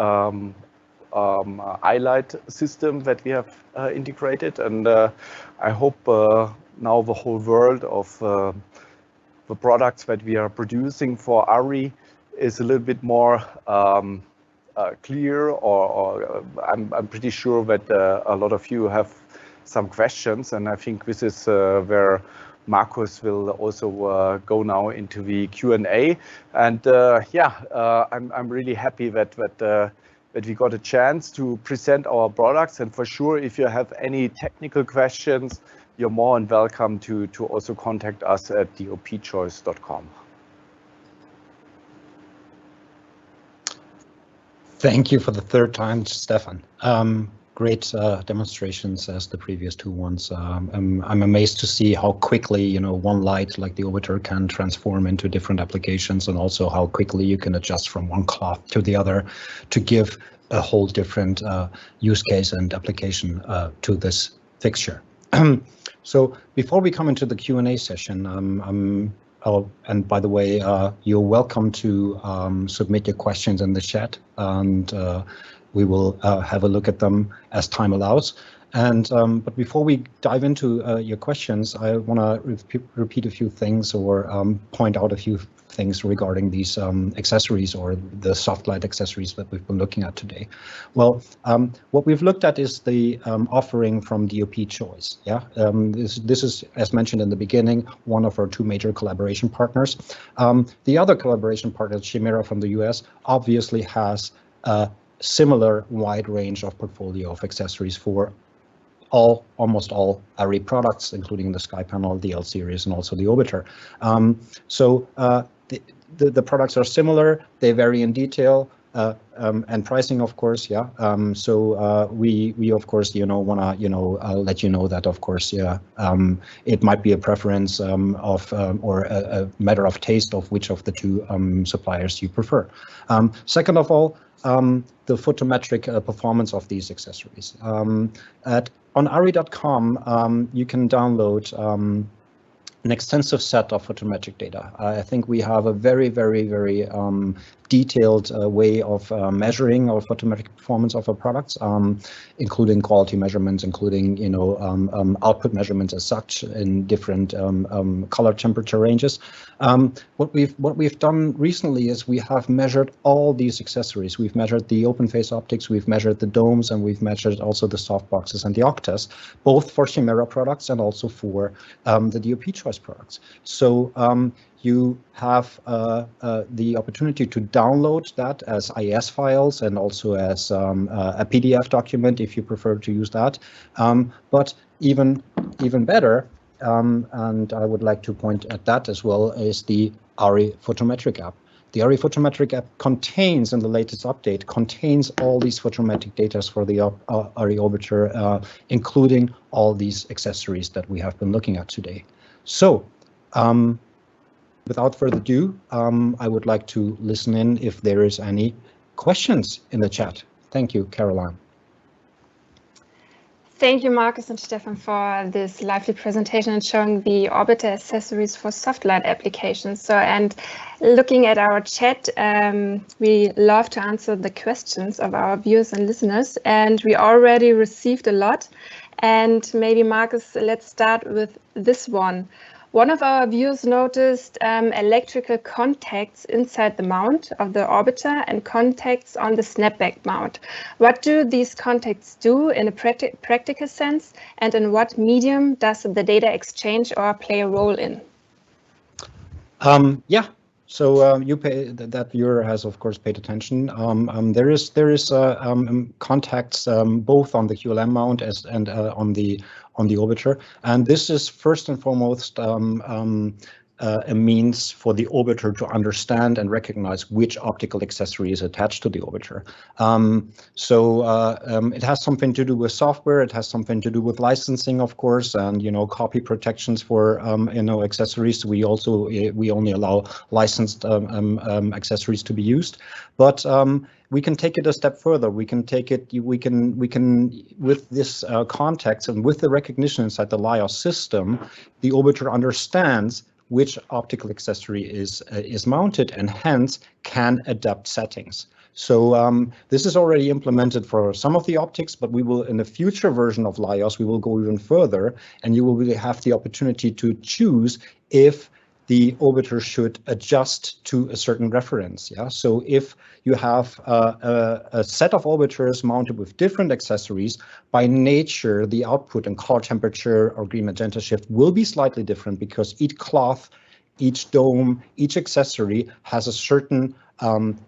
highlight system that we have integrated, and I hope now the whole world of the products that we are producing for ARRI is a little bit more clear, or I'm pretty sure that a lot of you have some questions, and I think this is where Markus will also go now into the Q&A. And I'm really happy that we got a chance to present our products, and for sure, if you have any technical questions, you're more than welcome to also contact us at dopchoice.com. Thank you for the third time, Stefan. Great demonstrations as the previous two ones. I'm amazed to see how quickly, one light like the Orbiter can transform into different applications, and also how quickly you can adjust from one cloth to the other to give a whole different use case and application to this fixture. So before we come into the Q&A session, and by the way, you're welcome to submit your questions in the chat, and we will have a look at them as time allows. And but before we dive into your questions, I want to repeat a few things, or point out a few things regarding these accessories, or the soft light accessories that we've been looking at today. Well, what we've looked at is the offering from DoPchoice. Yeah, this is, as mentioned in the beginning, one of our two major collaboration partners. The other collaboration partner, Chimera from the US, obviously has a similar wide range of portfolio of accessories for almost all ARRI products, including the Sky Panel, the L series, and also the Orbiter. The products are similar. They vary in detail and pricing, of course. Yeah. We of course wanna let you know that, of course, it might be a preference of or a matter of taste of which of the two suppliers you prefer. Second of all, the photometric performance of these accessories. On ARRI.com, you can download an extensive set of photometric data. I think we have a very, very, very detailed way of measuring our photometric performance of our products, including quality measurements, including output measurements as such in different color temperature ranges. What we've done recently is we have measured all these accessories. We've measured the open face optics, we've measured the domes, and we've measured also the soft boxes and the octas, both for Chimera products and also for the DoPchoice products. So you have the opportunity to download that as IS files and also as a PDF document if you prefer to use that. But even better, and I would like to point at that as well, is the ARRI Photometric app. The ARRI photometric app contains, in the latest update, contains all these photometric data for the ARRI orbiter, including all these accessories that we have been looking at today. So, without further ado, I would like to listen in if there is any questions in the chat. Thank you, Caroline. Thank you, Markus and Stefan, for this lively presentation and showing the orbiter accessories for soft light applications. So, and looking at our chat, we love to answer the questions of our viewers and listeners, and we already received a lot. And maybe, Markus, let's start with this one. One of our viewers noticed electrical contacts inside the mount of the orbiter and contacts on the snapback mount. What do these contacts do in a practical sense, and in what medium does the data exchange or play a role in? Yeah. So that viewer has, of course, paid attention. There is contacts both on the QLM mount and on the orbiter, and this is first and foremost a means for the orbiter to understand and recognize which optical accessory is attached to the orbiter. It has something to do with software. It has something to do with licensing, of course, and copy protections for accessories. We only allow licensed accessories to be used, but we can take it a step further. We can with this context and with the recognition inside the LIOS system, the orbiter understands which optical accessory is mounted and hence can adapt settings. So this is already implemented for some of the optics, but we will, in the future version of LIOS, we will go even further, and you will really have the opportunity to choose if the orbiter should adjust to a certain reference. Yeah. So if you have a set of orbiters mounted with different accessories, by nature, the output and color temperature or green magenta shift will be slightly different because each cloth, each dome, each accessory has a certain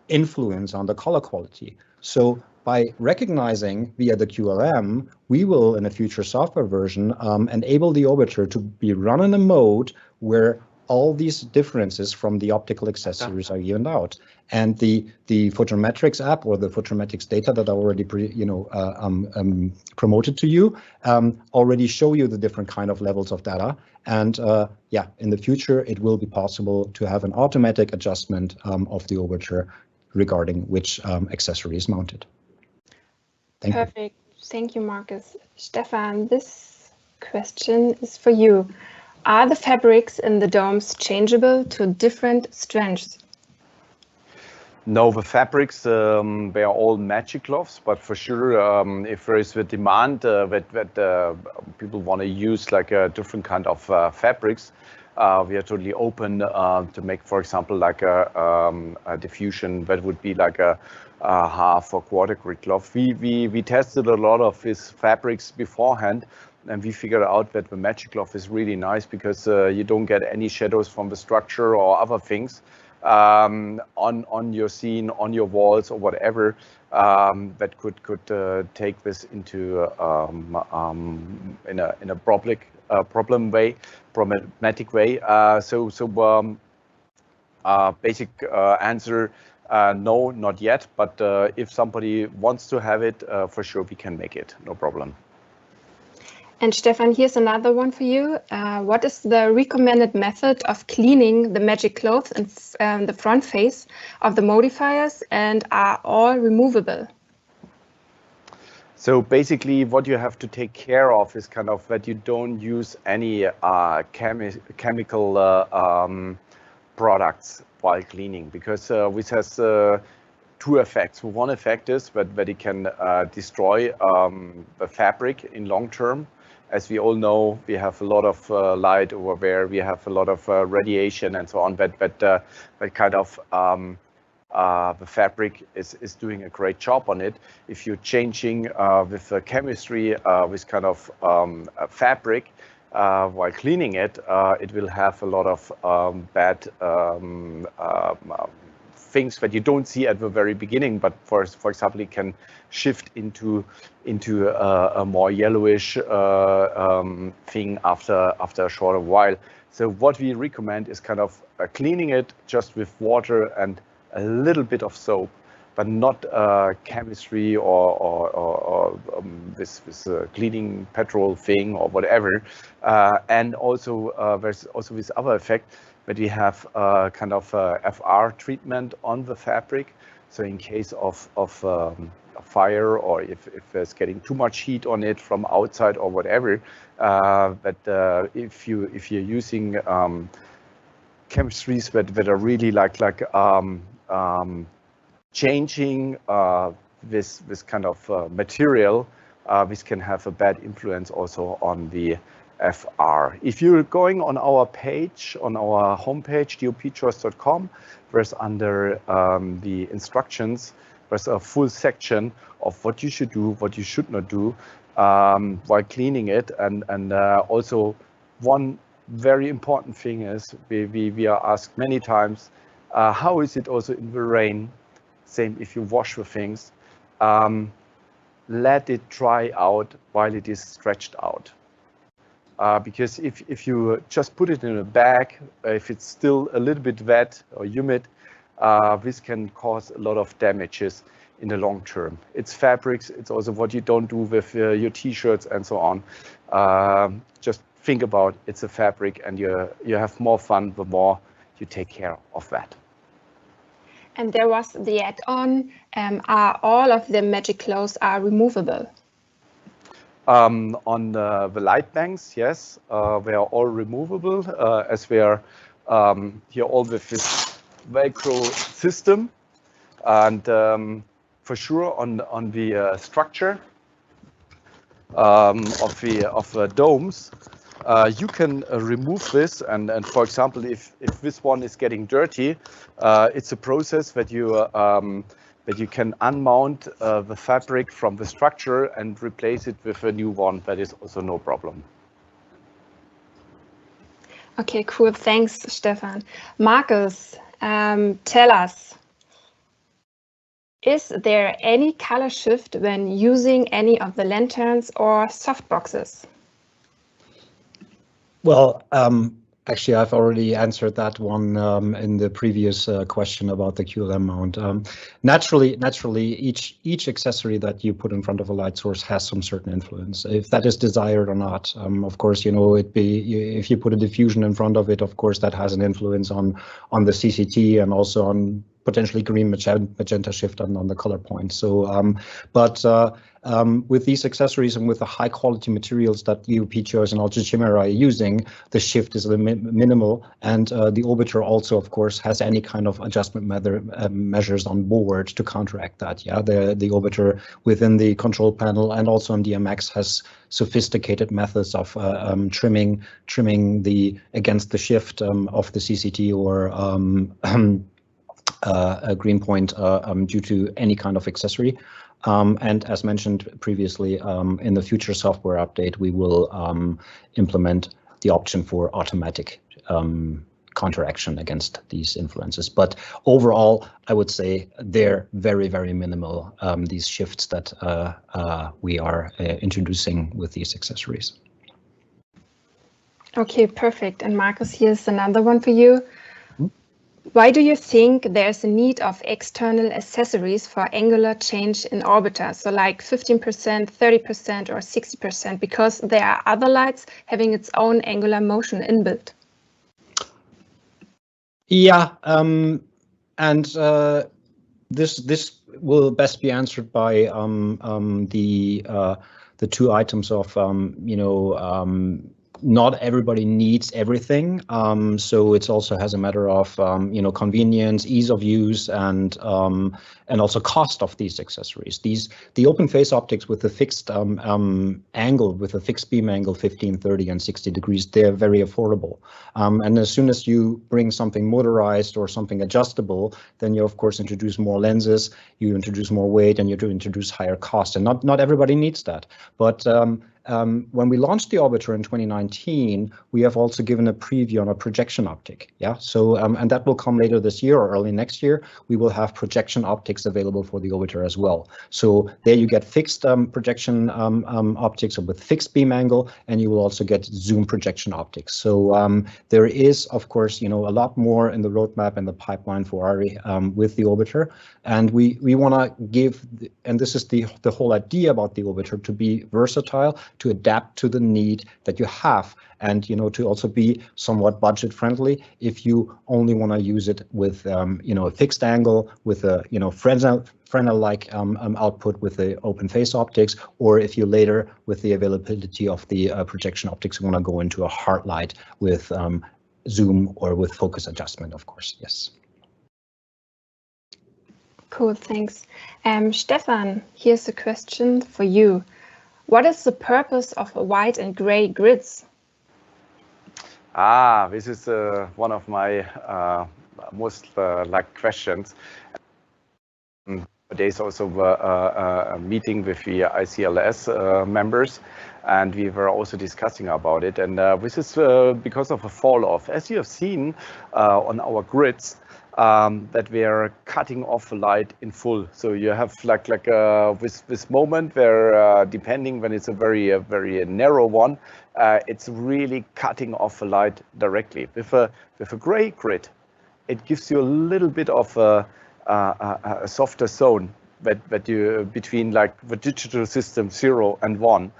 influence on the color quality. So by recognizing via the QLM, we will, in a future software version, enable the orbiter to be run in a mode where all these differences from the optical accessories are evened out, and the photometrics app or the photometrics data that I already promoted to you already show you the different kind of levels of data. And yeah, in the future it will be possible to have an automatic adjustment of the orbiter regarding which accessory is mounted. Thank you. Perfect. Thank you, Markus. Stefan, this question is for you. Are the fabrics in the domes changeable to different strengths? No, the fabrics, they are all magic cloths, but for sure, if there is the demand that people want to use like a different kind of fabrics, we are totally open to make, for example, like a diffusion that would be like a half or quarter grid cloth. We tested a lot of these fabrics beforehand, and we figured out that the magic cloth is really nice because you don't get any shadows from the structure or other things on your scene, on your walls or whatever, that could take this into in a problematic way. Basic answer, no, not yet, but if somebody wants to have it, for sure we can make it, no problem. And Stefan, here's another one for you. What is the recommended method of cleaning the magic cloth and the front face of the modifiers, and are all removable? So basically what you have to take care of is kind of that you don't use any chemical products while cleaning, because this has two effects. One effect is that it can destroy the fabric in long term. As we all know, we have a lot of light over there, we have a lot of radiation and so on, but kind of the fabric is doing a great job on it. If you're changing with the chemistry, with kind of fabric, while cleaning it, it will have a lot of bad things that you don't see at the very beginning, but for example, it can shift into a more yellowish thing after a shorter while. So what we recommend is kind of cleaning it just with water and a little bit of soap, but not chemistry or this cleaning petrol thing or whatever. And also there's also this other effect that we have kind of FR treatment on the fabric. So in case of a fire, or if there's getting too much heat on it from outside or whatever, but if you're using chemistries that are really like changing this kind of material, this can have a bad influence also on the FR. If you're going on our page, on our homepage, DoPchoice.com, there's under the instructions, there's a full section of what you should do, what you should not do while cleaning it. And also one very important thing is we are asked many times, how is it also in the rain? Same if you wash the things, let it dry out while it is stretched out. Because if you just put it in a bag, if it's still a little bit wet or humid, this can cause a lot of damages in the long term. It's fabrics, it's also what you don't do with your t-shirts and so on. Just think about it's a fabric, and you have more fun the more you take care of that. And there was the add-on, are all of the magic clothes are removable? On the light banks, yes, they are all removable, as we are here all with this Velcro system. And for sure on the structure of the domes, you can remove this, and for example, if this one is getting dirty, it's a process that you can unmount the fabric from the structure and replace it with a new one. That is also no problem. Okay, cool. Thanks, Stefan. Markus, tell us, is there any color shift when using any of the lanterns or softboxes? Well, actually, I've already answered that one in the previous question about the QLM mount. Naturally, each accessory that you put in front of a light source has some certain influence, if that is desired or not. Of course, you know, if you put a diffusion in front of it, of course, that has an influence on the CCT and also on potentially green magenta shift on the color point. So, with these accessories and with the high quality materials that DoPchoice and also Chimera are using, the shift is minimal, and the orbiter also, of course, has any kind of adjustment measures on board to counteract that. Yeah, the orbiter within the control panel and also on DMX has sophisticated methods of trimming the against the shift of the CCT or a green point due to any kind of accessory. And as mentioned previously, in the future software update, we will implement the option for automatic counteraction against these influences. But overall, I would say they're very, very minimal, these shifts that we are introducing with these accessories. Okay, perfect. And Markus, here's another one for you. Why do you think there's a need of external accessories for angular change in orbiter? So like 15%, 30% or 60%, because there are other lights having its own angular motion inbuilt. Yeah, and this will best be answered by the two items of not everybody needs everything, so it also has a matter of convenience, ease of use, and also cost of these accessories. The open phase optics with the fixed angle, with a fixed beam angle 15, 30, and 60 degrees, they're very affordable. And as soon as you bring something motorized or something adjustable, then you of course introduce more lenses, you introduce more weight, and you introduce higher cost. And not everybody needs that, but when we launched the orbiter in 2019, we have also given a preview on a projection optic. Yeah, so and that will come later this year or early next year. We will have projection optics available for the orbiter as well. So there you get fixed projection optics with fixed beam angle, and you will also get zoom projection optics. So there is, of course, a lot more in the roadmap and the pipeline for ARRI with the orbiter, and we want to give, and this is the whole idea about the orbiter, to be versatile, to adapt to the need that you have, and to also be somewhat budget friendly if you only want to use it with a fixed angle with a Fresnel-like output with the open phase optics, or if you later, with the availability of the projection optics, want to go into a hard light with zoom or with focus adjustment, of course. Yes. Cool, thanks. Stefan, here's a question for you. What is the purpose of white and gray grids? This is one of my most liked questions. Today's also a meeting with the ICLS members, and we were also discussing about it. And this is because of a fall off. As you have seen on our grids, that we are cutting off the light in full. So you have like this moment where depending when it's a very narrow one, it's really cutting off the light directly. With a gray grid, it gives you a little bit of a softer zone that you between like the digital system 0 and 1,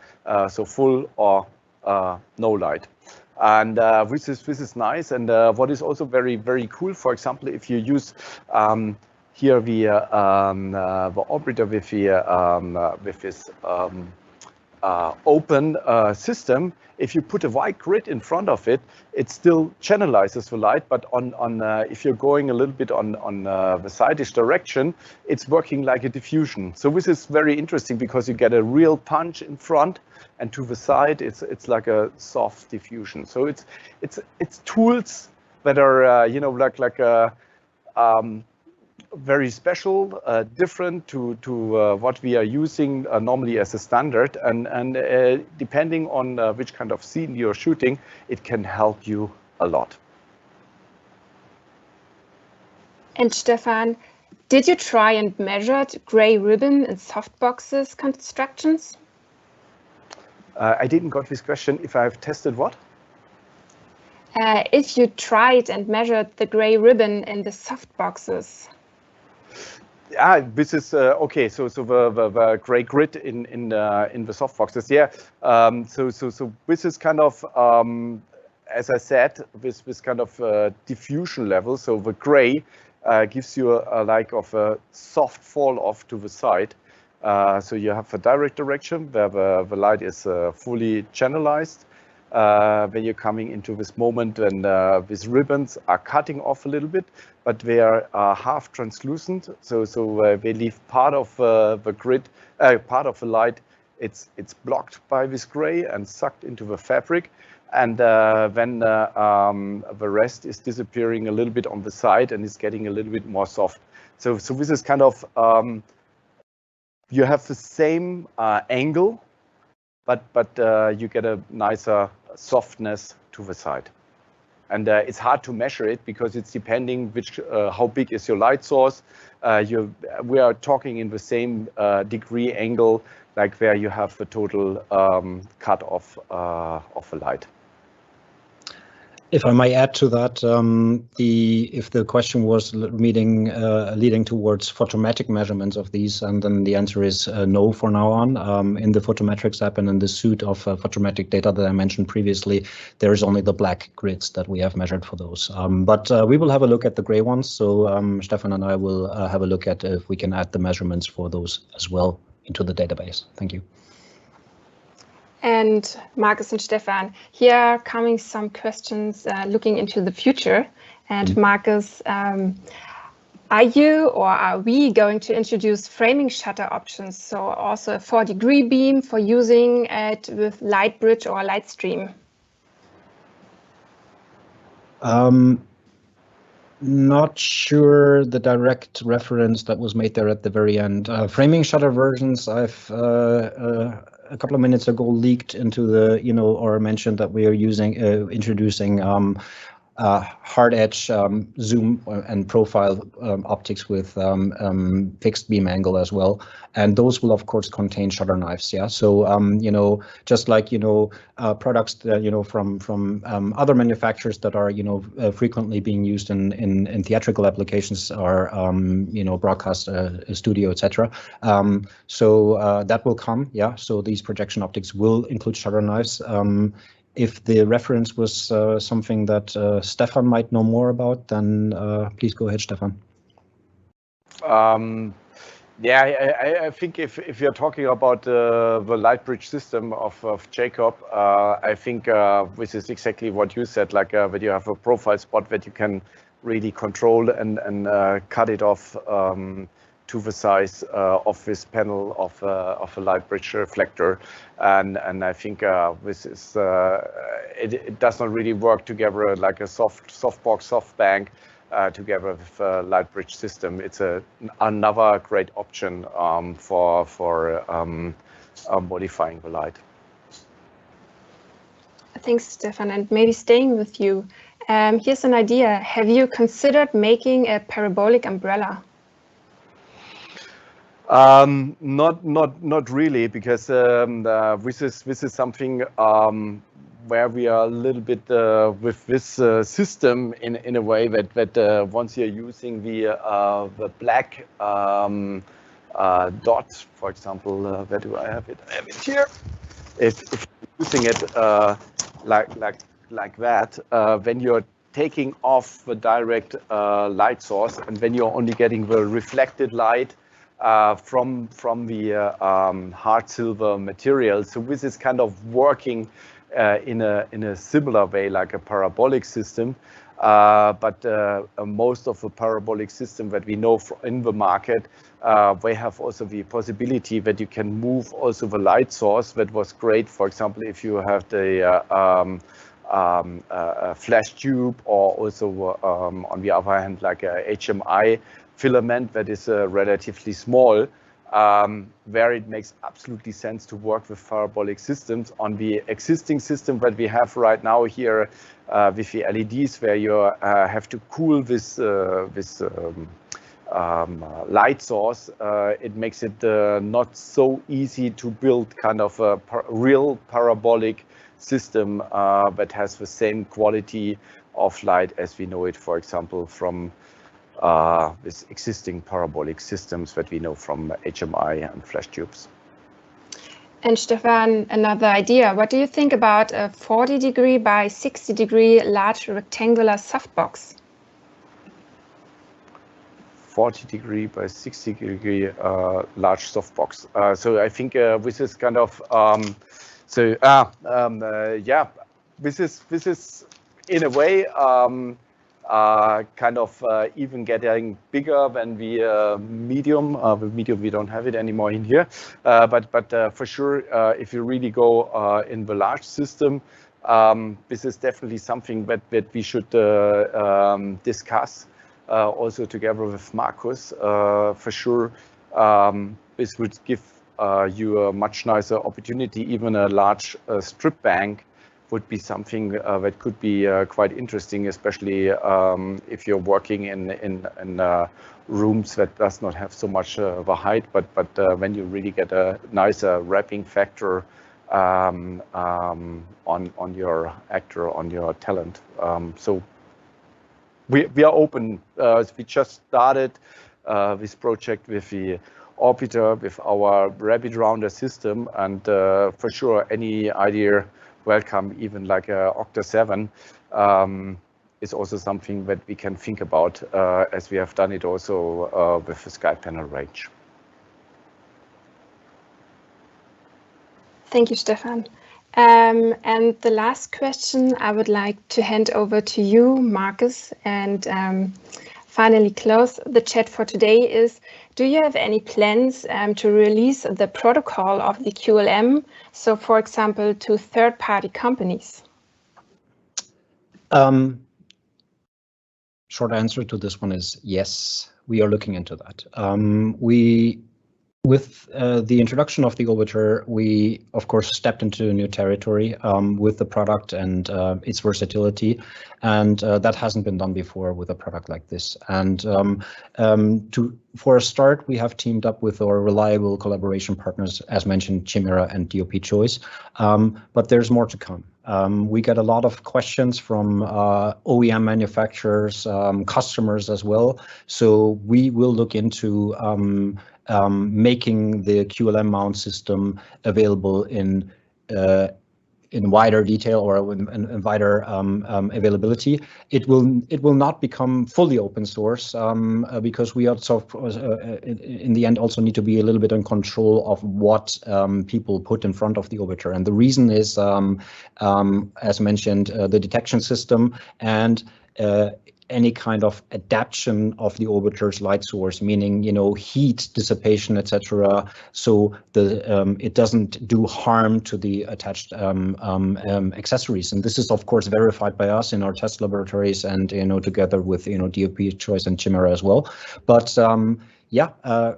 so full or no light. And this is nice. And what is also very cool, for example, if you use here the orbiter with this open system, if you put a white grid in front of it, it still channelizes the light. But if you're going a little bit on the side-ish direction, it's working like a diffusion. So this is very interesting because you get a real punch in front, and to the side, it's like a soft diffusion. So it's tools that are very special, different to what we are using normally as a standard, and depending on which kind of scene you're shooting, it can help you a lot. And Stefan, did you try and measure gray ribbon in softboxes constructions? I didn't got this question. If I've tested what? If you tried and measured the gray ribbon in the softboxes. This is okay. So the gray grid in the softboxes. Yeah. So this is kind of as I said, this kind of diffusion level. So the gray gives you a soft fall off to the side. So you have a direct direction where the light is fully channelized. When you're coming into this moment when these ribbons are cutting off a little bit, but they are half translucent. So they leave part of the grid, part of the light. It's blocked by this gray and sucked into the fabric. And then the rest is disappearing a little bit on the side and is getting a little bit more soft. So this is kind of, you have the same angle, but you get a nicer softness to the side. And it's hard to measure it because it's depending how big is your light source. We are talking in the same degree angle, like where you have the total cut of the light. If I may add to that, if the question was leading towards photometric measurements of these, and then the answer is no for now on. In the photometrics app and in the suite of photometric data that I mentioned previously, there is only the black grids that we have measured for those. But we will have a look at the gray ones. So Stefan and I will have a look at if we can add the measurements for those as well into the database. Thank you. And Markus and Stefan, here are coming some questions looking into the future. And Markus, are you or are we going to introduce framing shutter options? So also a 4-degree beam for using it with light bridge or light stream? Not sure the direct reference that was made there at the very end. Framing shutter versions I've a couple of minutes ago leaked into the, or mentioned that we are introducing hard edge zoom and profile optics with fixed beam angle as well, and those will of course contain shutter knives. Yeah, so just like products that, from other manufacturers that are frequently being used in theatrical applications or broadcast studio, etc. So that will come. Yeah, so these projection optics will include shutter knives. If the reference was something that Stefan might know more about, then please go ahead, Stefan. Yeah, I think if you're talking about the light bridge system of Jacob, I think this is exactly what you said, like that you have a profile spot that you can really control and cut it off to the size of this panel of a light bridge reflector, and I think this is it does not really work together like a softbox, softbank together with a light bridge system. It's another great option for modifying the light. Thanks, Stefan, and maybe staying with you. Here's an idea. Have you considered making a parabolic umbrella? Not really, because this is something where we are a little bit with this system in a way that once you're using the black dot, for example, where do I have it? I have it here. If you're using it like that, when you're taking off the direct light source, and when you're only getting the reflected light from the hard silver material. So this is kind of working in a similar way like a parabolic system, but most of the parabolic system that we know in the market, they have also the possibility that you can move also the light source. That was great, for example, if you have the flash tube, or also on the other hand like a HMI filament that is relatively small, where it makes absolutely sense to work with parabolic systems. On the existing system that we have right now here with the LEDs, where you have to cool this light source, it makes it not so easy to build kind of a real parabolic system that has the same quality of light as we know it, for example, from with existing parabolic systems that we know from HMI and flash tubes. And Stefan, another idea. What do you think about a 40-degree by 60-degree large rectangular softbox? 40-degree by 60-degree large softbox. So I think this is kind of yeah. This is in a way kind of even getting bigger than the medium. The medium, we don't have it anymore in here, but for sure, if you really go in the large system, this is definitely something that we should discuss also together with Markus. For sure, this would give you a much nicer opportunity. Even a large strip bank would be something that could be quite interesting, especially if you're working in rooms that does not have so much of a height, but when you really get a nicer wrapping factor on your actor, on your talent. So we are open. We just started this project with the orbiter, with our Rabbit Rounder system, and for sure any idea welcome, even like a Octa 7 is also something that we can think about, as we have done it also with the sky panel range. Thank you, Stefan. And the last question I would like to hand over to you, Markus, and finally close the chat for today is, do you have any plans to release the protocol of the QLM? So, for example, to third-party companies? Short answer to this one is yes, we are looking into that. We With the introduction of the orbiter, we of course stepped into a new territory with the product and its versatility, and that hasn't been done before with a product like this. And for a start, we have teamed up with our reliable collaboration partners, as mentioned, Chimera and DoPchoice, but there's more to come. We get a lot of questions from OEM manufacturers, customers as well. So we will look into making the QLM mount system available in wider detail or in wider availability. It will not become fully open source because we also, in the end, also need to be a little bit in control of what people put in front of the orbiter. And the reason is, as mentioned, the detection system and any kind of adaptation of the orbiter's light source, meaning, you know, heat dissipation, etc. So it doesn't do harm to the attached accessories. And this is, of course, verified by us in our test laboratories and, you know, together with, you know, DoPchoice and Chimera as well. But yeah,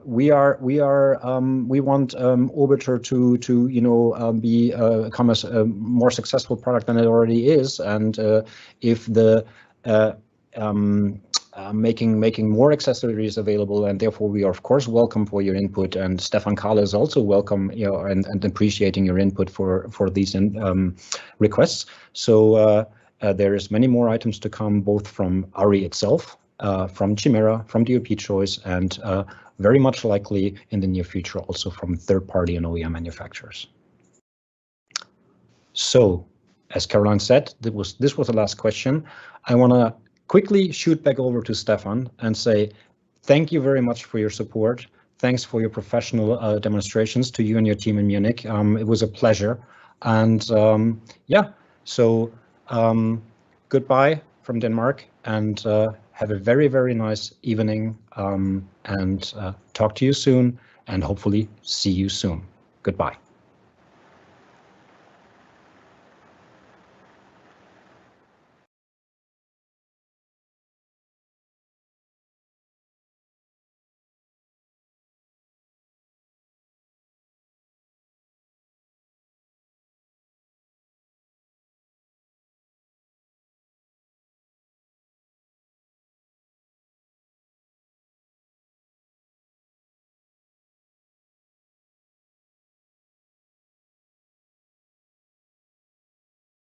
we want Orbiter to you know become a more successful product than it already is, and if the making more accessories available, and therefore we are of course welcome for your input, and Stefan Karle is also welcome, you know, and appreciating your input for these requests. So there is many more items to come, both from ARRI itself, from Chimera, from DoPchoice, and very much likely in the near future also from third-party and OEM manufacturers. So, as Caroline said, this was the last question. I want to quickly shoot back over to Stefan and say thank you very much for your support. Thanks for your professional demonstrations to you and your team in Munich. It was a pleasure. And yeah, so goodbye from Denmark, and have a very, very nice evening, and talk to you soon, and hopefully see you soon. Goodbye.